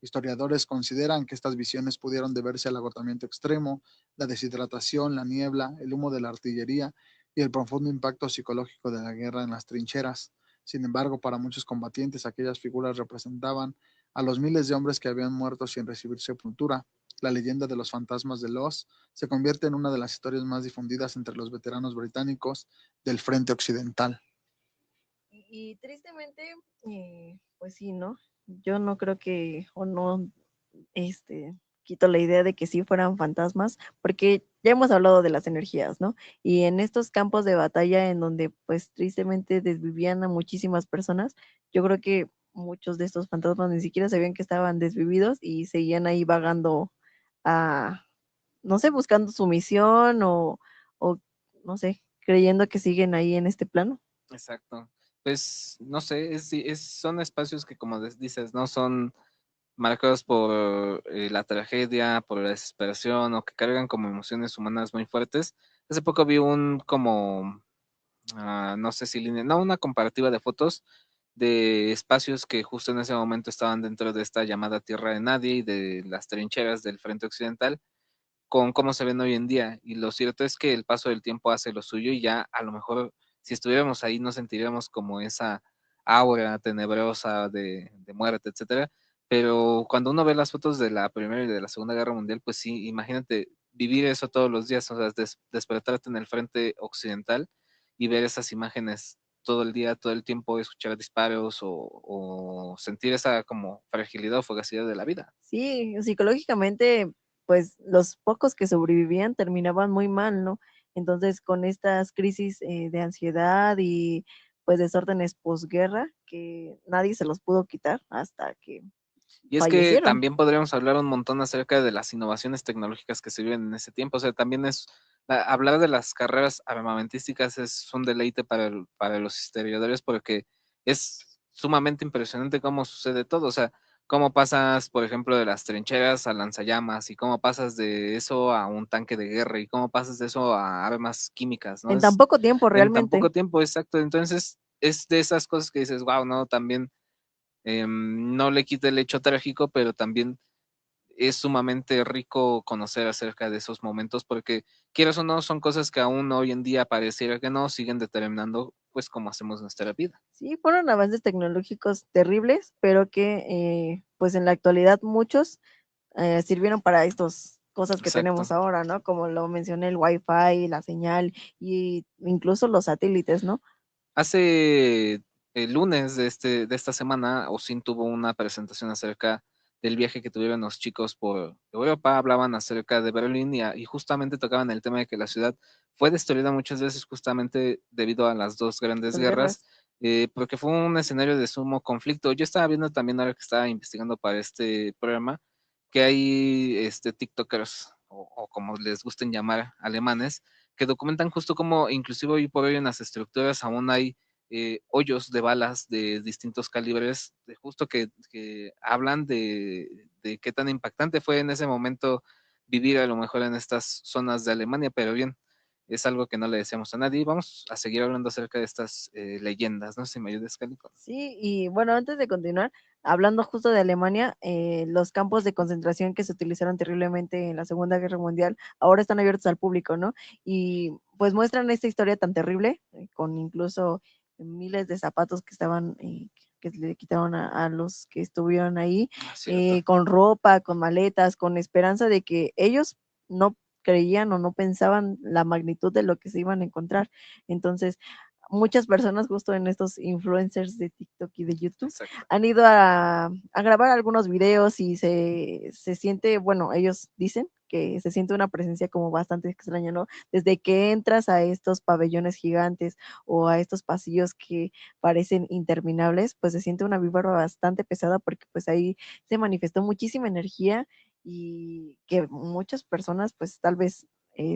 Historiadores consideran que estas visiones pudieron deberse al agotamiento extremo, la deshidratación, la niebla, el humo de la artillería y el profundo impacto psicológico de la guerra en las trincheras. Sin embargo, para muchos combatientes, aquellas figuras representaban a los miles de hombres que habían muerto sin recibir sepultura. La leyenda de los fantasmas de Loos se convierte en una de las historias más difundidas entre los veteranos británicos del frente occidental. Y tristemente, pues sí, ¿no? Yo no creo que, o no, quito la idea de que sí fueran fantasmas, porque ya hemos hablado de las energías, ¿no? Y en estos campos de batalla en donde, pues tristemente desvivían a muchísimas personas, yo creo que muchos de estos fantasmas ni siquiera sabían que estaban desvividos y seguían ahí vagando a, no sé, buscando su misión o no sé, creyendo que siguen ahí en este plano. Exacto. Pues no sé, son espacios que como dices, no son marcados por la tragedia, por la desesperación o que cargan como emociones humanas muy fuertes. Hace poco vi no sé si una comparativa de fotos de espacios que justo en ese momento estaban dentro de esta llamada Tierra de Nadie y de las trincheras del frente occidental con cómo se ven hoy en día. Y lo cierto es que el paso del tiempo hace lo suyo y ya a lo mejor si estuviéramos ahí no sentiríamos como esa aura tenebrosa de muerte, etcétera. Pero cuando uno ve las fotos de la Primera y de la Segunda Guerra Mundial, pues sí, imagínate vivir eso todos los días, o sea, despertarte en el frente occidental y ver esas imágenes todo el día, todo el tiempo, escuchar disparos o sentir esa como fragilidad o fugacidad de la vida. Sí, psicológicamente, pues los pocos que sobrevivían terminaban muy mal, ¿no? Entonces, con estas crisis de ansiedad y pues desórdenes posguerra, que nadie se los pudo quitar hasta que Y es que fallecieron. también podríamos hablar un montón acerca de las innovaciones tecnológicas que se viven en ese tiempo. O sea, también hablar de las carreras armamentísticas es un deleite para los historiadores porque es sumamente impresionante cómo sucede todo. O sea, cómo pasas, por ejemplo, de las trincheras a lanzallamas y cómo pasas de eso a un tanque de guerra y cómo pasas de eso a armas químicas, ¿no? En tan poco tiempo, En tan realmente. poco tiempo, exacto. Entonces, es de esas cosas que dices, wow, ¿no? También no le quita el hecho trágico, pero también es sumamente rico conocer acerca de esos momentos porque, quieras o no, son cosas que aún hoy en día pareciera que no siguen determinando pues cómo hacemos nuestra vida. Sí, fueron avances tecnológicos terribles, pero que pues en la actualidad muchos sirvieron para estas cosas que Exacto. tenemos ahora, ¿no? Como lo mencioné, el Wi-Fi, la señal y incluso los satélites, ¿no? Hace el lunes de esta semana, OSIN tuvo una presentación acerca del viaje que tuvieron los chicos por Europa, hablaban acerca de Berlín y justamente tocaban el tema de que la ciudad fue destruida muchas veces justamente debido a las dos grandes Las guerras, guerras. porque fue un escenario de sumo conflicto. Yo estaba viendo también ahora que estaba investigando para este programa que hay TikTokers o como les gusten llamar alemanes que documentan justo como inclusive hoy por hoy en las estructuras aún hay hoyos de balas de distintos calibres, de justo que hablan de qué tan impactante fue en ese momento vivir a lo mejor en estas zonas de Alemania, pero bien, es algo que no le decíamos a nadie. Vamos a seguir hablando acerca de estas leyendas, no sé si me ayudes, Cali. Sí, y bueno, antes de continuar, hablando justo de Alemania, los campos de concentración que se utilizaron terriblemente en la Segunda Guerra Mundial ahora están abiertos al público, ¿no? Y pues muestran esta historia tan terrible, con incluso miles de zapatos que estaban, que le quitaron a los que estuvieron ahí, con ropa, con maletas, con esperanza de que ellos no creían o no pensaban la magnitud de lo que se iban a encontrar. Entonces, muchas personas justo en estos influencers de TikTok y de YouTube Exacto. han ido a grabar algunos videos y se siente, bueno, ellos dicen que se siente una presencia como bastante extraña, ¿no? Desde que entras a estos pabellones gigantes o a estos pasillos que parecen interminables, pues se siente una vibra bastante pesada porque pues ahí se manifestó muchísima energía y que muchas personas pues tal vez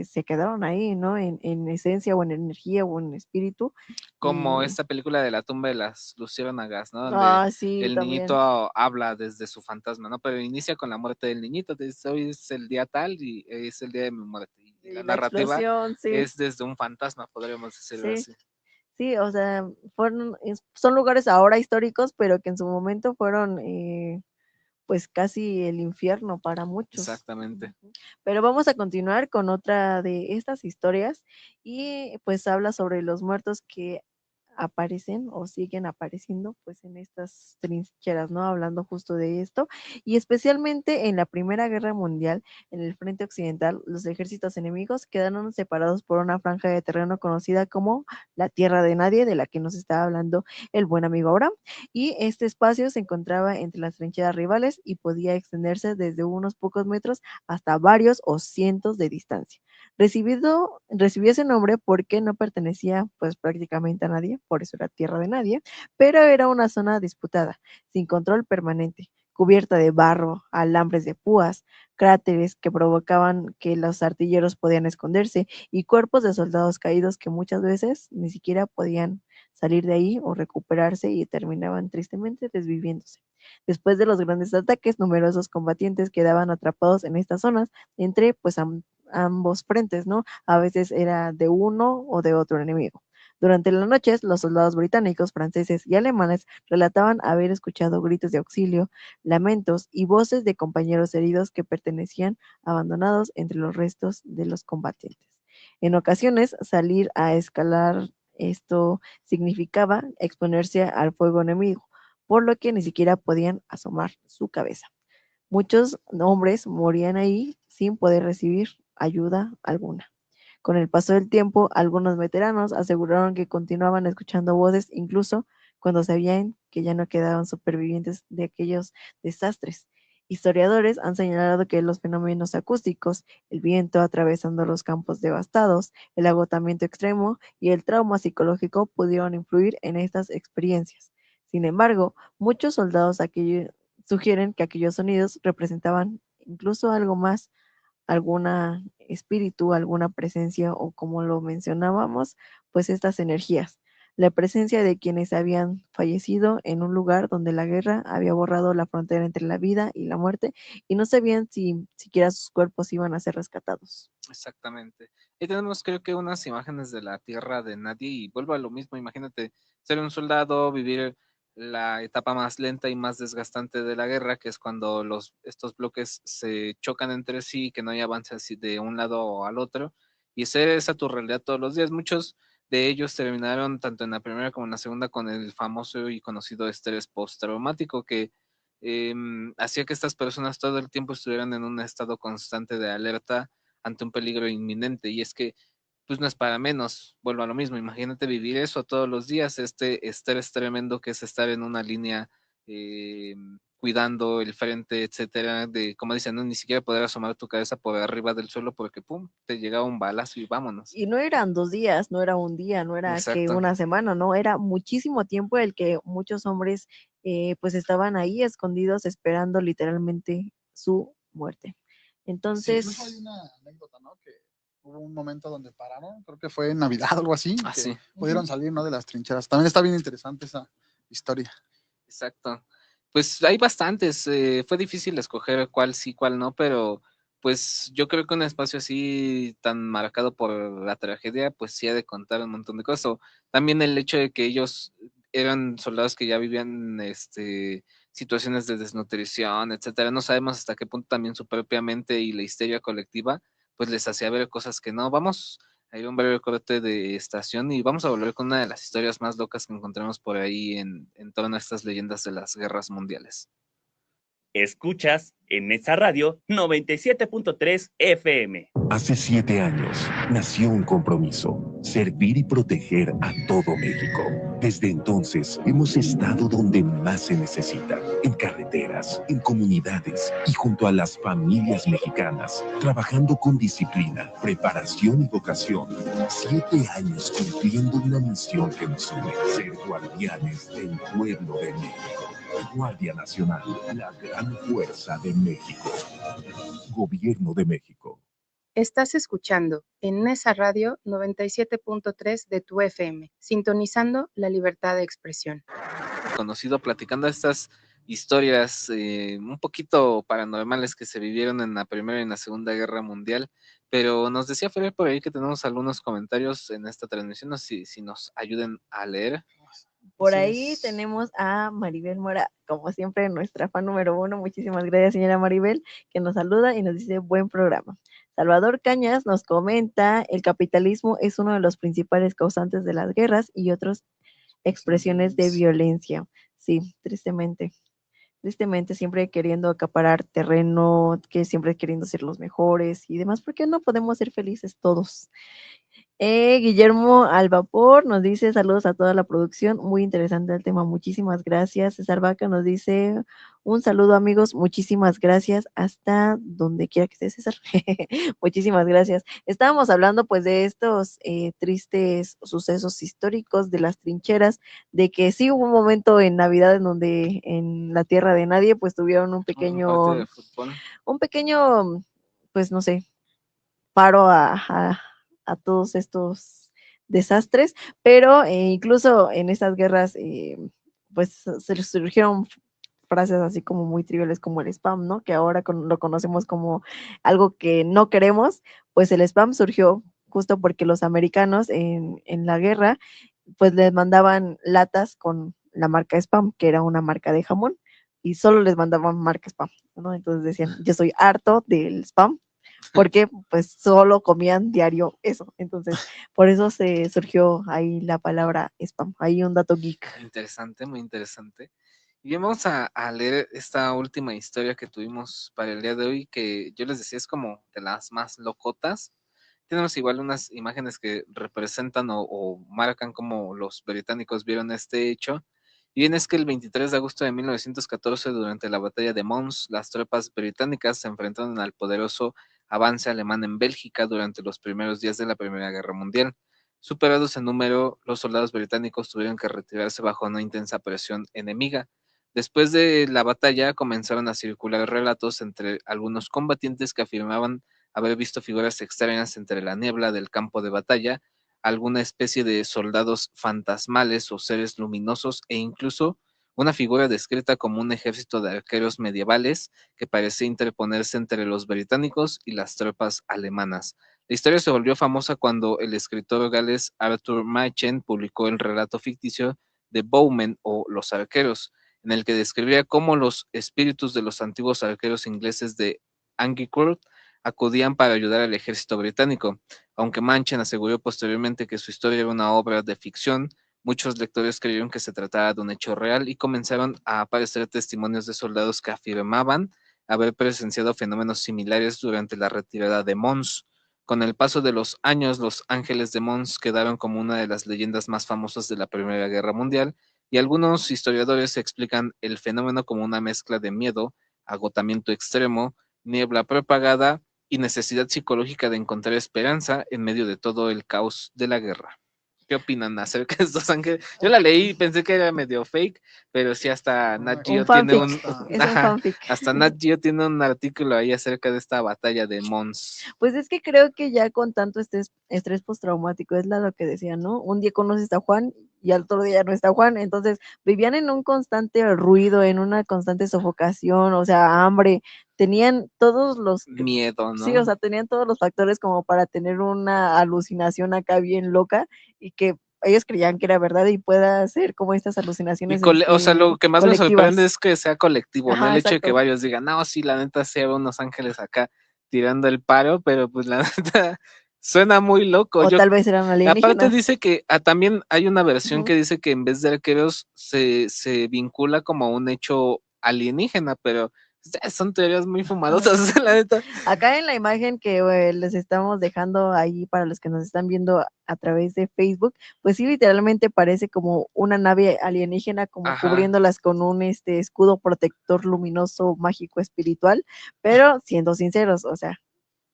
se quedaron ahí, ¿no? En esencia o en energía o en espíritu. Como Y esta película de la tumba de las luciérnagas, ¿no? Donde sí, el también. niñito habla desde su fantasma, ¿no? Pero inicia con la muerte del niñito, dice, hoy es el día tal y es el día de mi muerte. Y la la narrativa explosión, sí. es desde un fantasma, podríamos decirlo Sí, así. sí, o sea, son lugares ahora históricos, pero que en su momento fueron pues casi el infierno para muchos. Exactamente. Pero vamos a continuar con otra de estas historias y pues habla sobre los muertos que aparecen o siguen apareciendo pues en estas trincheras, ¿no? Hablando justo de esto y especialmente en la Primera Guerra Mundial, en el frente occidental, los ejércitos enemigos quedaron separados por una franja de terreno conocida como la Tierra de Nadie, de la que nos estaba hablando el buen amigo Abraham, y este espacio se encontraba entre las trincheras rivales y podía extenderse desde unos pocos metros hasta varios o cientos de distancia. Recibió ese nombre porque no pertenecía pues prácticamente a nadie, por eso era tierra de nadie, pero era una zona disputada, sin control permanente, cubierta de barro, alambres de púas, cráteres que provocaban que los artilleros podían esconderse y cuerpos de soldados caídos que muchas veces ni siquiera podían salir de ahí o recuperarse y terminaban tristemente desviviéndose. Después de los grandes ataques, numerosos combatientes quedaban atrapados en estas zonas entre pues ambos frentes, ¿no? A veces era de uno o de otro enemigo. Durante las noches, los soldados británicos, franceses y alemanes relataban haber escuchado gritos de auxilio, lamentos y voces de compañeros heridos que pertenecían abandonados entre los restos de los combatientes. En ocasiones, salir a escalar esto significaba exponerse al fuego enemigo, por lo que ni siquiera podían asomar su cabeza. Muchos hombres morían ahí sin poder recibir ayuda alguna. Con el paso del tiempo, algunos veteranos aseguraron que continuaban escuchando voces incluso cuando sabían que ya no quedaban supervivientes de aquellos desastres. Historiadores han señalado que los fenómenos acústicos, el viento atravesando los campos devastados, el agotamiento extremo y el trauma psicológico pudieron influir en estas experiencias. Sin embargo, muchos soldados sugieren que aquellos sonidos representaban incluso algo más, alguna espíritu, alguna presencia o como lo mencionábamos, pues estas energías. La presencia de quienes habían fallecido en un lugar donde la guerra había borrado la frontera entre la vida y la muerte y no sabían si siquiera sus cuerpos iban a ser rescatados. Exactamente. Y tenemos creo que unas imágenes de la tierra de nadie y vuelvo a lo mismo, imagínate ser un soldado, vivir la etapa más lenta y más desgastante de la guerra, que es cuando estos bloques se chocan entre sí, que no hay avance así de un lado al otro, y ser esa tu realidad todos los días. Muchos de ellos terminaron tanto en la primera como en la segunda con el famoso y conocido estrés postraumático que hacía que estas personas todo el tiempo estuvieran en un estado constante de alerta ante un peligro inminente. Y es que, pues no es para menos, vuelvo a lo mismo, imagínate vivir eso todos los días, este estrés tremendo que es estar en una línea cuidando el frente, etcétera, de, como dicen, no, ni siquiera poder asomar tu cabeza por arriba del suelo porque, pum, te llegaba un balazo y vámonos. Y no eran 2 días, no era un día, no era que Exacto. una semana, no, era muchísimo tiempo el que muchos hombres pues estaban ahí escondidos esperando literalmente su muerte. Sí, Entonces, incluso hay una anécdota, ¿no? Que hubo un momento donde pararon, creo que fue en Navidad o algo así, que sí. pudieron salir, ¿no? De las trincheras. También está bien interesante esa historia. Exacto. Pues hay bastantes. Fue difícil escoger cuál sí, cuál no, pero pues yo creo que un espacio así tan marcado por la tragedia, pues sí ha de contar un montón de cosas. O también el hecho de que ellos eran soldados que ya vivían situaciones de desnutrición, etcétera. No sabemos hasta qué punto también su propia mente y la histeria colectiva, pues les hacía ver cosas que no. Vamos a ir a un breve corte de estación y vamos a volver con una de las historias más locas que encontramos por ahí en torno a estas leyendas de las guerras mundiales. Escuchas en esa radio 97.3 FM. Hace 7 años nació un compromiso, servir y proteger a todo México. Desde entonces hemos estado donde más se necesita, en carreteras, en comunidades y junto a las familias mexicanas, trabajando con disciplina, preparación y vocación. 7 años cumpliendo una misión que nos une, ser guardianes del pueblo de México. Guardia Nacional, la gran fuerza de México. Gobierno de México. Estás escuchando en Nesa Radio 97.3 de tu FM, sintonizando la libertad de expresión. Conocido platicando estas historias un poquito paranormales que se vivieron en la Primera y en la Segunda Guerra Mundial, pero nos decía Fer por ahí que tenemos algunos comentarios en esta transmisión, no sé si nos ayuden a leer. Por ahí tenemos a Maribel Mora, como siempre, nuestra fan número 1. Muchísimas gracias, señora Maribel, que nos saluda y nos dice buen programa. Salvador Cañas nos comenta, el capitalismo es uno de los principales causantes de las guerras y otras expresiones de violencia. Sí, tristemente. Tristemente, siempre queriendo acaparar terreno, que siempre queriendo ser los mejores y demás, porque no podemos ser felices todos. Guillermo al vapor nos dice saludos a toda la producción, muy interesante el tema, muchísimas gracias. César Vaca nos dice un saludo amigos, muchísimas gracias hasta donde quiera que esté César. Muchísimas gracias. Estábamos hablando pues de estos tristes sucesos históricos de las trincheras, de que sí hubo un momento en Navidad en donde en la tierra de nadie pues tuvieron un pequeño, pues no sé, paro a todos estos desastres, pero incluso en estas guerras, pues se surgieron frases así como muy triviales como el spam, ¿no? Que ahora lo conocemos como algo que no queremos, pues el spam surgió justo porque los americanos en la guerra, pues les mandaban latas con la marca spam, que era una marca de jamón, y solo les mandaban marca spam, ¿no? Entonces decían, yo soy harto del spam, porque pues solo comían diario eso. Entonces, por eso se surgió ahí la palabra spam. Ahí un dato geek. Interesante, muy interesante. Y bien, vamos a leer esta última historia que tuvimos para el día de hoy, que yo les decía es como de las más locotas. Tenemos igual unas imágenes que representan o marcan cómo los británicos vieron este hecho. Y bien es que el 23 de agosto de 1914, durante la batalla de Mons, las tropas británicas se enfrentaron al poderoso avance alemán en Bélgica durante los primeros días de la Primera Guerra Mundial. Superados en número, los soldados británicos tuvieron que retirarse bajo una intensa presión enemiga. Después de la batalla comenzaron a circular relatos entre algunos combatientes que afirmaban haber visto figuras extrañas entre la niebla del campo de batalla, alguna especie de soldados fantasmales o seres luminosos e incluso una figura descrita como un ejército de arqueros medievales que parecía interponerse entre los británicos y las tropas alemanas. La historia se volvió famosa cuando el escritor galés Arthur Machen publicó el relato ficticio de Bowmen o Los Arqueros, en el que describía cómo los espíritus de los antiguos arqueros ingleses de Agincourt acudían para ayudar al ejército británico. Aunque Machen aseguró posteriormente que su historia era una obra de ficción, muchos lectores creyeron que se trataba de un hecho real y comenzaron a aparecer testimonios de soldados que afirmaban haber presenciado fenómenos similares durante la retirada de Mons. Con el paso de los años, los Ángeles de Mons quedaron como una de las leyendas más famosas de la Primera Guerra Mundial, y algunos historiadores explican el fenómeno como una mezcla de miedo, agotamiento extremo, niebla propagada y necesidad psicológica de encontrar esperanza en medio de todo el caos de la guerra. ¿Qué opinan acerca de estos ángeles? Yo la leí y pensé que era medio fake, pero sí hasta Nat Geo tiene hasta Nat Geo tiene un artículo ahí acerca de esta batalla de Mons. Pues es que creo que ya con tanto estrés postraumático, es lo que decían, ¿no? Un día conoces a Juan y al otro día no está Juan, entonces vivían en un constante ruido, en una constante sofocación, o sea, hambre, tenían todos los... Miedo, ¿no? Sí, o sea, tenían todos los factores como para tener una alucinación acá bien loca y que ellos creían que era verdad y pueda ser como estas alucinaciones. O sea, lo que más me sorprende es que sea colectivo, Ajá, ¿no? El hecho de exacto. que varios digan, no, sí, la neta, sí había unos ángeles acá tirando el paro, pero pues la neta suena muy loco. O tal vez eran alienígenas. Aparte dice que también hay una versión que dice que en vez de arqueros se vincula como un hecho alienígena, pero son teorías muy fumadosas, la neta. Acá en la imagen que les estamos dejando ahí para los que nos están viendo a través de Facebook, pues sí, literalmente parece como una nave alienígena, como cubriéndolas con un escudo protector luminoso, mágico, espiritual, pero siendo sinceros, o sea,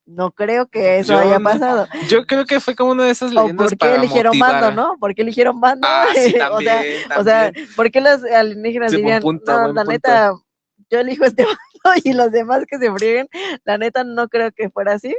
no creo que eso haya pasado. Yo creo que fue como una de esas leyendas. ¿O por qué eligieron bando, no? ¿Por qué eligieron bando? Sí, también, o sea, ¿por qué los alienígenas dirían, no, la neta, yo elijo este bando y los demás que se frieguen? La neta no creo que fuera así.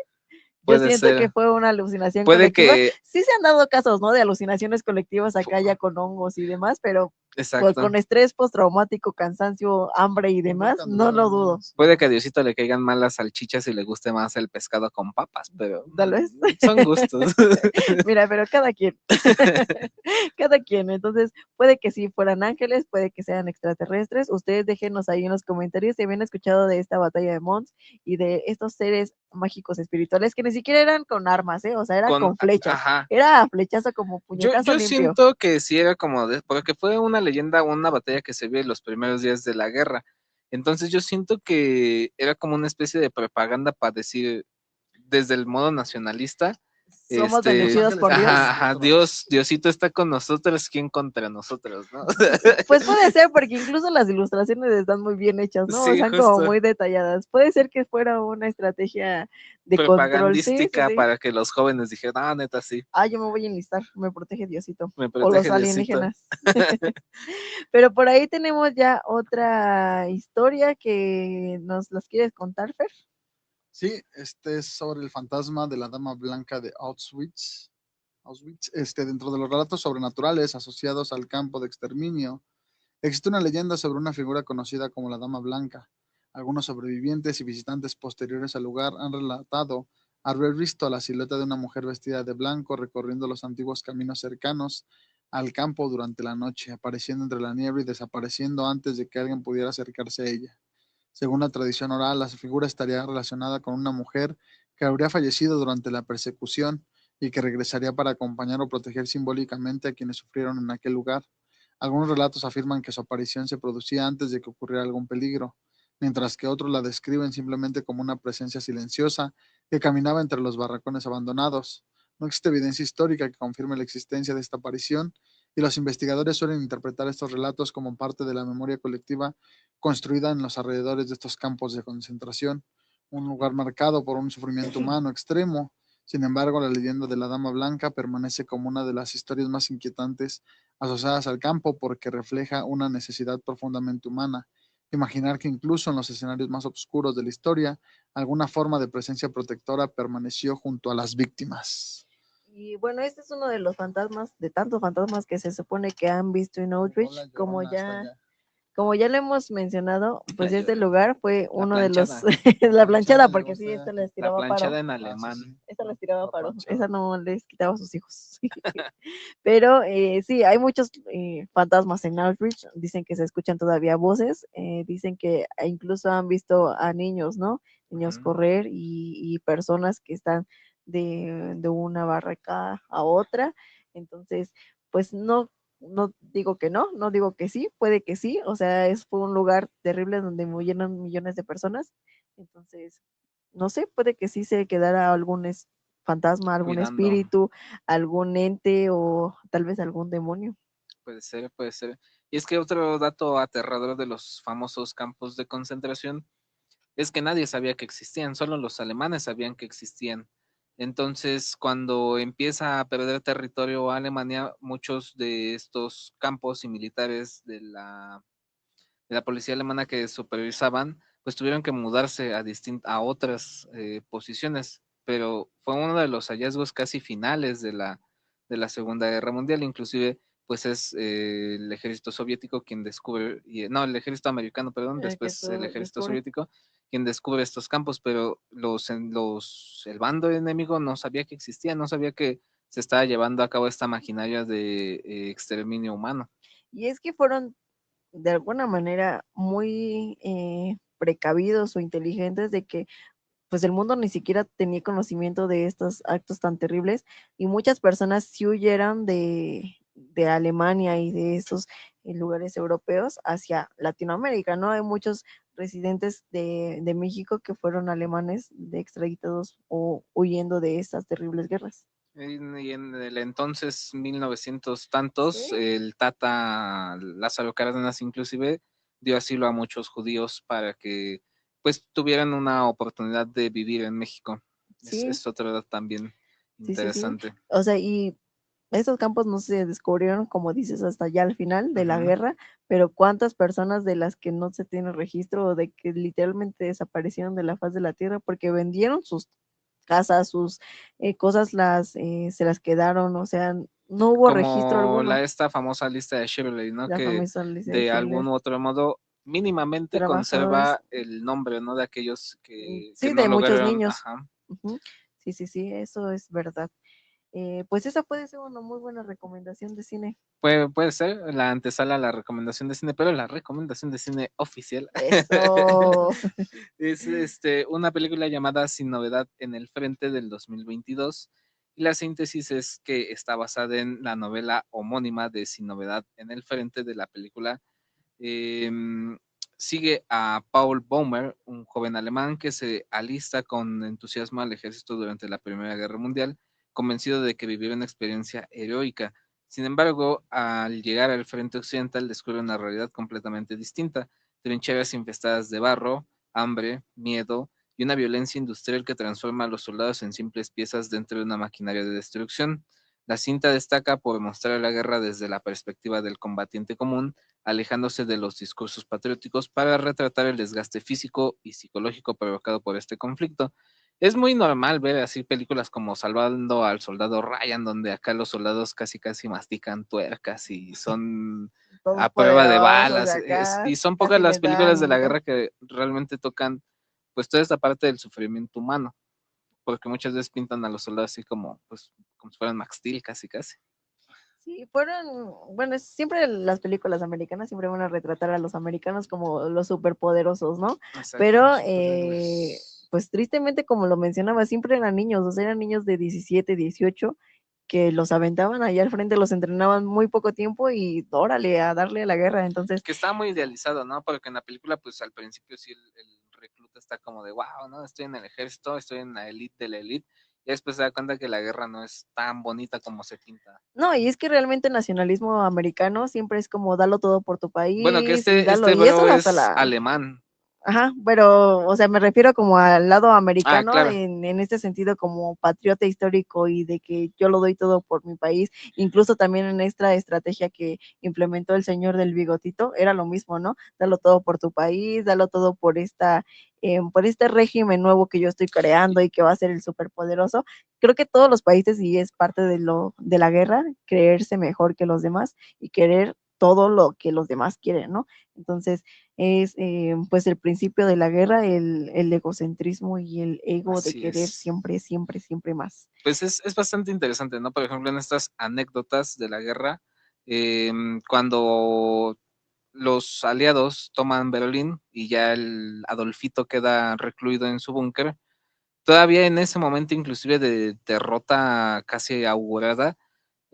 Yo siento que fue una alucinación colectiva. Sí se han dado casos, ¿no? De alucinaciones colectivas acá ya con hongos y demás, pero pues, con estrés postraumático, cansancio, hambre y demás, no lo dudo. Puede que a Diosito le caigan mal las salchichas y le guste más el pescado con papas, pero tal vez son gustos. Mira, pero cada quien. Cada quien. Entonces, puede que sí fueran ángeles, puede que sean extraterrestres. Ustedes déjenos ahí en los comentarios si habían escuchado de esta batalla de Mons y de estos seres mágicos espirituales que ni siquiera eran con armas, o sea, eran con flechas. Era flechazo como puñetazo limpio. Yo siento que sí era como porque fue una leyenda, una batalla que se vio en los primeros días de la guerra. Entonces yo siento que era como una especie de propaganda para decir desde el modo nacionalista. Somos bendecidos por Dios. Diosito está con nosotros, ¿quién contra nosotros, no? Pues puede ser, porque incluso las ilustraciones están muy bien hechas, ¿no? Sí, están como muy detalladas. Puede ser que fuera una estrategia de propagandística control, para que los jóvenes dijeran, neta, sí. Yo me voy a enlistar, me protege Diosito. Me protege o los alienígenas. Pero por ahí tenemos ya otra historia que nos las quieres contar, Fer. Sí, este es sobre el fantasma de la Dama Blanca de Auschwitz. Dentro de los relatos sobrenaturales asociados al campo de exterminio, existe una leyenda sobre una figura conocida como la Dama Blanca. Algunos sobrevivientes y visitantes posteriores al lugar han relatado haber visto a la silueta de una mujer vestida de blanco recorriendo los antiguos caminos cercanos al campo durante la noche, apareciendo entre la niebla y desapareciendo antes de que alguien pudiera acercarse a ella. Según la tradición oral, la figura estaría relacionada con una mujer que habría fallecido durante la persecución y que regresaría para acompañar o proteger simbólicamente a quienes sufrieron en aquel lugar. Algunos relatos afirman que su aparición se producía antes de que ocurriera algún peligro, mientras que otros la describen simplemente como una presencia silenciosa que caminaba entre los barracones abandonados. No existe evidencia histórica que confirme la existencia de esta aparición, y los investigadores suelen interpretar estos relatos como parte de la memoria colectiva construida en los alrededores de estos campos de concentración, un lugar marcado por un sufrimiento humano extremo. Sin embargo, la leyenda de la Dama Blanca permanece como una de las historias más inquietantes asociadas al campo porque refleja una necesidad profundamente humana. Imaginar que incluso en los escenarios más oscuros de la historia, alguna forma de presencia protectora permaneció junto a las víctimas. Y bueno, este es uno de los fantasmas, de tantos fantasmas que se supone que han visto en Outreach, como ya lo hemos mencionado, pues este lugar fue uno de los, la planchada, porque sí, esta les tiraba La planchada paro. en alemán. Esta les tiraba paro, esa no les quitaba a sus hijos. Pero sí, hay muchos fantasmas en Outreach, dicen que se escuchan todavía voces, dicen que incluso han visto a niños, ¿no? Niños correr y personas que están de una barraca a otra, entonces, pues no digo que no digo que sí, puede que sí, o sea, fue un lugar terrible donde murieron millones de personas, entonces, no sé, puede que sí se quedara algún fantasma, algún Cuidando. espíritu, algún ente o tal vez algún demonio. Puede ser, puede ser. Y es que otro dato aterrador de los famosos campos de concentración es que nadie sabía que existían, solo los alemanes sabían que existían. Entonces, cuando empieza a perder territorio Alemania, muchos de estos campos y militares de la policía alemana que supervisaban, pues tuvieron que mudarse a otras posiciones, pero fue uno de los hallazgos casi finales de la Segunda Guerra Mundial, inclusive pues es el ejército soviético quien descubre, no, el ejército americano, perdón, después el ejército soviético quien descubre estos campos, pero el bando enemigo no sabía que existía, no sabía que se estaba llevando a cabo esta maquinaria de exterminio humano. Y es que fueron de alguna manera muy precavidos o inteligentes de que pues el mundo ni siquiera tenía conocimiento de estos actos tan terribles y muchas personas sí huyeron de Alemania y de esos lugares europeos hacia Latinoamérica, ¿no? Hay muchos residentes de México que fueron alemanes de extraditados o huyendo de estas terribles guerras. Y en el entonces 1900 tantos, el Tata Lázaro Cárdenas inclusive dio asilo a muchos judíos para que pues tuvieran una oportunidad de vivir en México. Sí. Es otro dato también interesante. Sí. O sea, y estos campos no se descubrieron, como dices, hasta ya al final de la guerra, pero cuántas personas de las que no se tiene registro o de que literalmente desaparecieron de la faz de la tierra porque vendieron sus casas, sus cosas se las quedaron, o sea, no hubo registro alguno. Esta famosa lista de Shirley, ¿no? La Que famosa lista de de algún otro modo mínimamente conserva el nombre, ¿no? De aquellos que sí, no de muchos lograron, niños. ajá. Sí, eso es verdad. Pues esa puede ser una muy buena recomendación de cine. Puede ser la antesala a la recomendación de cine, pero la recomendación de cine oficial Eso. es una película llamada Sin Novedad en el Frente del 2022 y la síntesis es que está basada en la novela homónima de Sin Novedad en el Frente de la película. Sigue a Paul Baumer, un joven alemán que se alista con entusiasmo al ejército durante la Primera Guerra Mundial, convencido de que vivió una experiencia heroica. Sin embargo, al llegar al frente occidental descubre una realidad completamente distinta, trincheras infestadas de barro, hambre, miedo y una violencia industrial que transforma a los soldados en simples piezas dentro de una maquinaria de destrucción. La cinta destaca por mostrar la guerra desde la perspectiva del combatiente común, alejándose de los discursos patrióticos para retratar el desgaste físico y psicológico provocado por este conflicto. Es muy normal ver así películas como Salvando al Soldado Ryan, donde acá los soldados casi mastican tuercas y son a prueba de balas. Y son pocas las películas de la guerra que realmente tocan pues toda esta parte del sufrimiento humano, porque muchas veces pintan a los soldados así como si fueran Max Steel casi. Sí, bueno, siempre las películas americanas siempre van a retratar a los americanos como los superpoderosos, ¿no? Exacto, pero pues tristemente, como lo mencionaba, siempre eran niños, o sea, eran niños de 17, 18, que los aventaban allá al frente, los entrenaban muy poco tiempo y órale, a darle a la guerra, entonces. Que está muy idealizado, ¿no? Porque en la película, pues al principio sí el recluta está como de, wow, ¿no? Estoy en el ejército, estoy en la élite de la élite, Y después se da cuenta que la guerra no es tan bonita como se pinta. No, y es que realmente el nacionalismo americano siempre es como dalo todo por tu Bueno, que país y dalo, este y eso bro hasta es la... alemán. Ajá, pero, o sea, me refiero como al lado americano Claro. en este sentido como patriota histórico y de que yo lo doy todo por mi país, incluso también en esta estrategia que implementó el señor del bigotito, era lo mismo, ¿no? Dalo todo por tu país, dalo todo por este régimen nuevo que yo estoy creando y que va a ser el superpoderoso. Creo que todos los países, y es parte de la guerra, creerse mejor que los demás y querer todo lo que los demás quieren, ¿no? Entonces, es pues el principio de la guerra, el egocentrismo y el ego de Así querer es. siempre, siempre, siempre más. Pues es bastante interesante, ¿no? Por ejemplo, en estas anécdotas de la guerra, cuando los aliados toman Berlín y ya el Adolfito queda recluido en su búnker, todavía en ese momento inclusive de derrota casi augurada,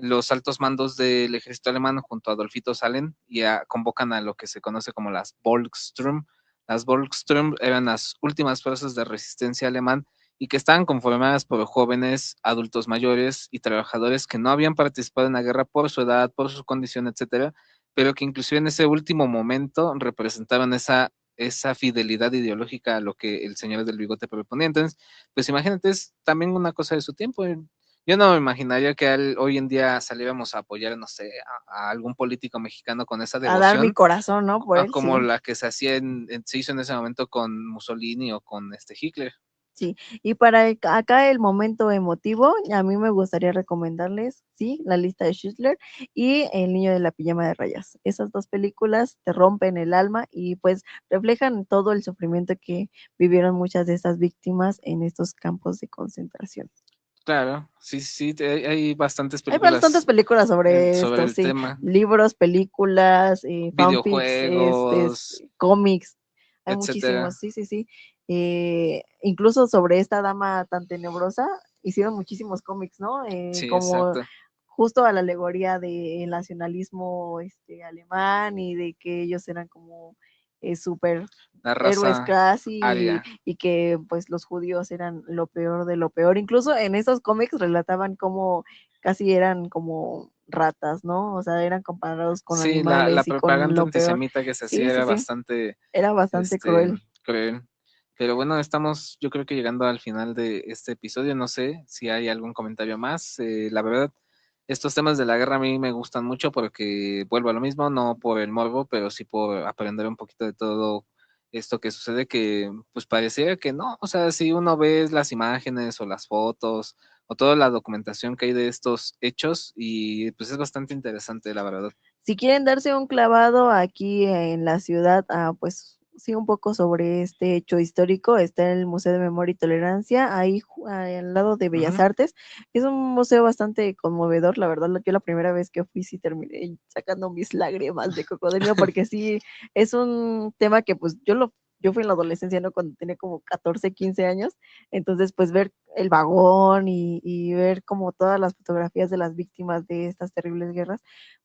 los altos mandos del ejército alemán junto a Adolfito salen y convocan a lo que se conoce como las Volkssturm. Las Volkssturm eran las últimas fuerzas de resistencia alemán y que estaban conformadas por jóvenes, adultos mayores y trabajadores que no habían participado en la guerra por su edad, por su condición, etcétera, pero que inclusive en ese último momento representaban esa fidelidad ideológica a lo que el señor del bigote proponía. Entonces, pues imagínate, es también una cosa de su tiempo. Yo no me imaginaría que hoy en día saliéramos a apoyar, no sé, a algún político mexicano con esa A dar mi devoción, corazón, ¿no? Por él, como sí. la que se hacía se hizo en ese momento con Mussolini o con Hitler. Sí, y para acá el momento emotivo, a mí me gustaría recomendarles, sí, La lista de Schindler y El niño de la pijama de rayas. Esas dos películas te rompen el alma y pues reflejan todo el sufrimiento que vivieron muchas de estas víctimas en estos campos de concentración. Claro, sí, hay bastantes Hay bastantes películas sobre sobre esto, el sí, tema. libros, películas, fanfics, Videojuegos, cómics, hay etcétera. muchísimos, sí. Incluso sobre esta dama tan tenebrosa, hicieron muchísimos cómics, ¿no? Sí, Como exacto. justo a la alegoría del nacionalismo alemán y de que ellos eran como súper La héroes raza casi aria. y que pues los judíos eran lo peor de lo peor. Incluso en esos cómics relataban cómo casi eran como ratas, ¿no? O sea, eran comparados con Sí, la animales y con propaganda lo peor. antisemita que se hacía Sí, sí, era sí, bastante era bastante cruel. cruel. Pero bueno, estamos yo creo que llegando al final de este episodio. No sé si hay algún comentario más. La verdad, estos temas de la guerra a mí me gustan mucho porque vuelvo a lo mismo, no por el morbo, pero sí por aprender un poquito de todo esto que sucede, que pues pareciera que no. O sea, si uno ve las imágenes o las fotos o toda la documentación que hay de estos hechos, y pues es bastante interesante, la verdad. Si quieren darse un clavado aquí en la ciudad, pues sí, un poco sobre este hecho histórico, está el Museo de Memoria y Tolerancia, ahí al lado de Bellas Artes. Es un museo bastante conmovedor, la verdad. Yo la primera vez que fui sí terminé sacando mis lágrimas de cocodrilo, porque sí, es un tema que pues yo fui en la adolescencia, ¿no? Cuando tenía como 14, 15 años, entonces pues ver el vagón y ver como todas las fotografías de las víctimas de estas terribles guerras,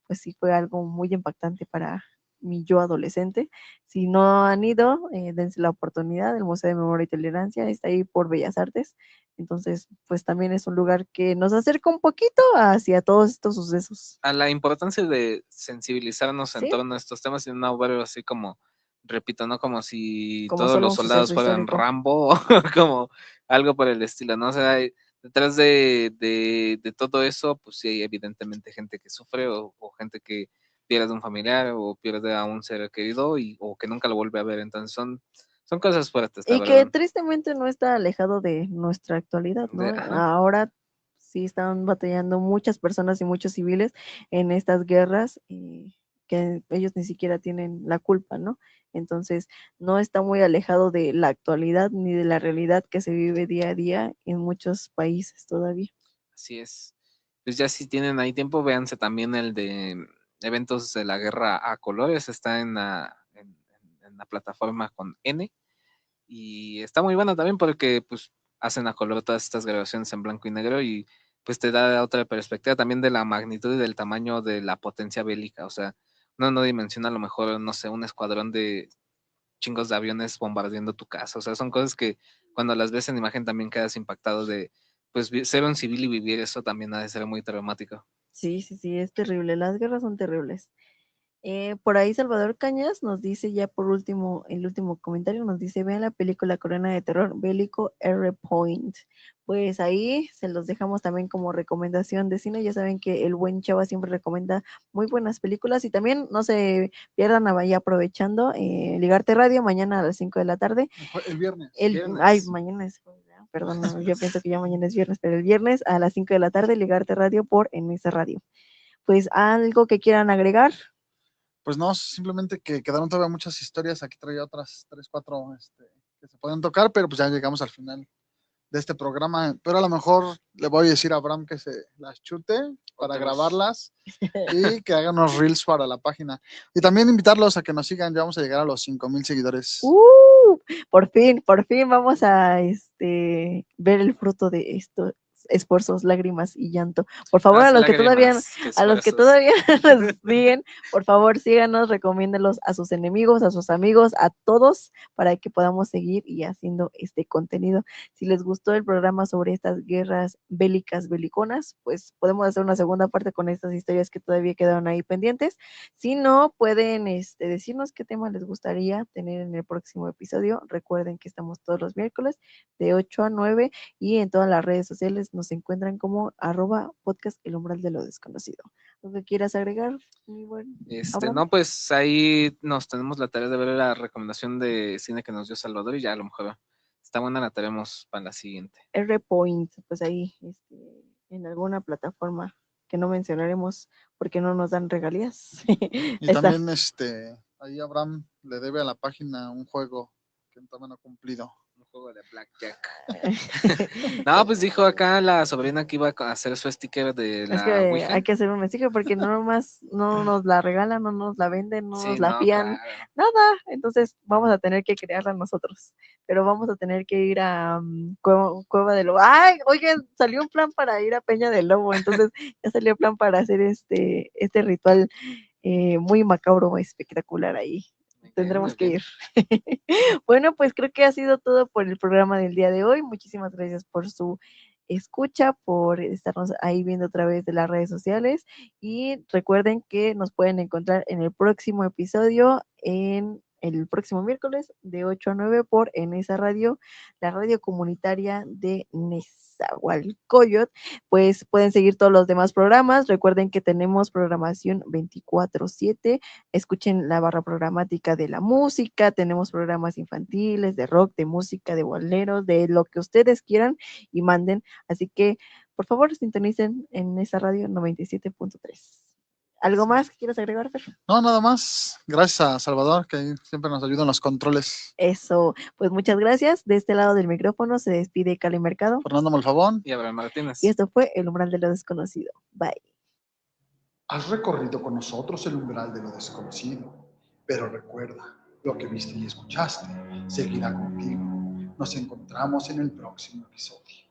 pues sí fue algo muy impactante para mi yo adolescente. Si no han ido, dense la oportunidad. El Museo de Memoria y Tolerancia está ahí por Bellas Artes. Entonces, pues también es un lugar que nos acerca un poquito hacia todos estos sucesos. A la importancia de sensibilizarnos en Sí, torno a estos temas y no ver así como, repito, no como si como todos solo los un soldados suceso fueran histórico. Rambo o como algo por el estilo, ¿no? O sea, detrás de todo eso, pues sí hay evidentemente gente que sufre o gente que pierde un familiar o pierde a un ser querido o que nunca lo vuelve a ver. Entonces son cosas fuertes, la Y que verdad. tristemente no está alejado de nuestra actualidad, ¿no? Ahora sí están batallando muchas personas y muchos civiles en estas guerras que ellos ni siquiera tienen la culpa, ¿no? Entonces, no está muy alejado de la actualidad ni de la realidad que se vive día a día en muchos países todavía. Así es. Pues ya si tienen ahí tiempo, véanse también el de eventos de la guerra a colores, está en la plataforma con N, y está muy buena también porque pues hacen a color todas estas grabaciones en blanco y negro y pues te da otra perspectiva también de la magnitud y del tamaño de la potencia bélica. O sea, uno no dimensiona a lo mejor, no sé, un escuadrón de chingos de aviones bombardeando tu casa. O sea, son cosas que cuando las ves en imagen también quedas impactado de pues ser un civil y vivir eso también ha de ser muy traumático. Sí, es terrible. Las guerras son terribles. Por ahí Salvador Cañas nos dice ya por último, el último comentario, nos dice, vean la película coreana de terror bélico R. Point. Pues ahí se los dejamos también como recomendación de cine. Ya saben que el buen Chava siempre recomienda muy buenas películas y también no se pierdan, vaya aprovechando, Ligarte Radio mañana a las 5 de la tarde. El viernes. Ay, mañana es, perdón, yo pienso que ya mañana es viernes, pero el viernes a las 5 de la tarde, Ligarte Radio por NS Radio. Pues algo que quieran agregar. Pues no, simplemente que quedaron todavía muchas historias. Aquí traía otras 3, 4 que se pueden tocar, pero pues ya llegamos al final de este programa. Pero a lo mejor le voy a decir a Abraham que se las chute para grabarlas y que hagan unos reels para la página. Y también invitarlos a que nos sigan. Ya vamos a llegar a los 5,000 seguidores. Por fin vamos a ver el fruto de estos esfuerzos, lágrimas y llanto. Por favor, a los que todavía nos siguen, por favor, síganos, recomiéndenlos a sus enemigos, a sus amigos, a todos, para que podamos seguir y haciendo este contenido. Si les gustó el programa sobre estas guerras bélicas, beliconas, pues podemos hacer una segunda parte con estas historias que todavía quedaron ahí pendientes. Si no, pueden decirnos qué tema les gustaría tener en el próximo episodio. Recuerden que estamos todos los miércoles de 8 a 9 y en todas las redes sociales nos encuentran como @podcast El Umbral de lo Desconocido. ¿Lo que quieras agregar, mi buen Abraham? No, pues ahí nos tenemos la tarea de ver la recomendación de cine que nos dio Salvador y ya a lo mejor está buena, la tenemos para la siguiente. R. Point, pues ahí en alguna plataforma que no mencionaremos porque no nos dan regalías. Y también ahí Abraham le debe a la página un juego que todavía no ha cumplido. Un juego de blackjack. No, pues dijo acá la sobrina que iba a hacer su sticker de la Ouija. Hay que hacer un sticker porque no nomás no nos la regalan, no nos la venden, no nos la fían, nada. Entonces vamos a tener que crearla nosotros. Pero vamos a tener que ir a Cueva del Lobo. ¡Ay! Oigan, salió un plan para ir a Peña del Lobo. Entonces ya salió el plan para hacer este ritual muy macabro, espectacular ahí. Tendremos que ir. Bueno, pues creo que ha sido todo por el programa del día de hoy. Muchísimas gracias por su escucha, por estarnos ahí viendo a través de las redes sociales. Y recuerden que nos pueden encontrar en el próximo episodio, en el próximo miércoles de 8 a 9 por NS Radio, la radio comunitaria de Nezahualcóyotl. Pues pueden seguir todos los demás programas. Recuerden que tenemos programación 24/7. Escuchen la barra programática de la música. Tenemos programas infantiles, de rock, de música, de boleros, de lo que ustedes quieran y manden. Así que, por favor, sintonicen en esa radio 97.3. ¿Algo más que quieras agregar, Fer? No, nada más. Gracias a Salvador, que siempre nos ayuda en los controles. Eso, pues muchas gracias. De este lado del micrófono se despide Cali Mercado, Fernando Malfabón y Abraham Martínez. Y esto fue El Umbral de lo Desconocido. Bye. Has recorrido con nosotros el umbral de lo desconocido, pero recuerda, lo que viste y escuchaste seguirá contigo. Nos encontramos en el próximo episodio.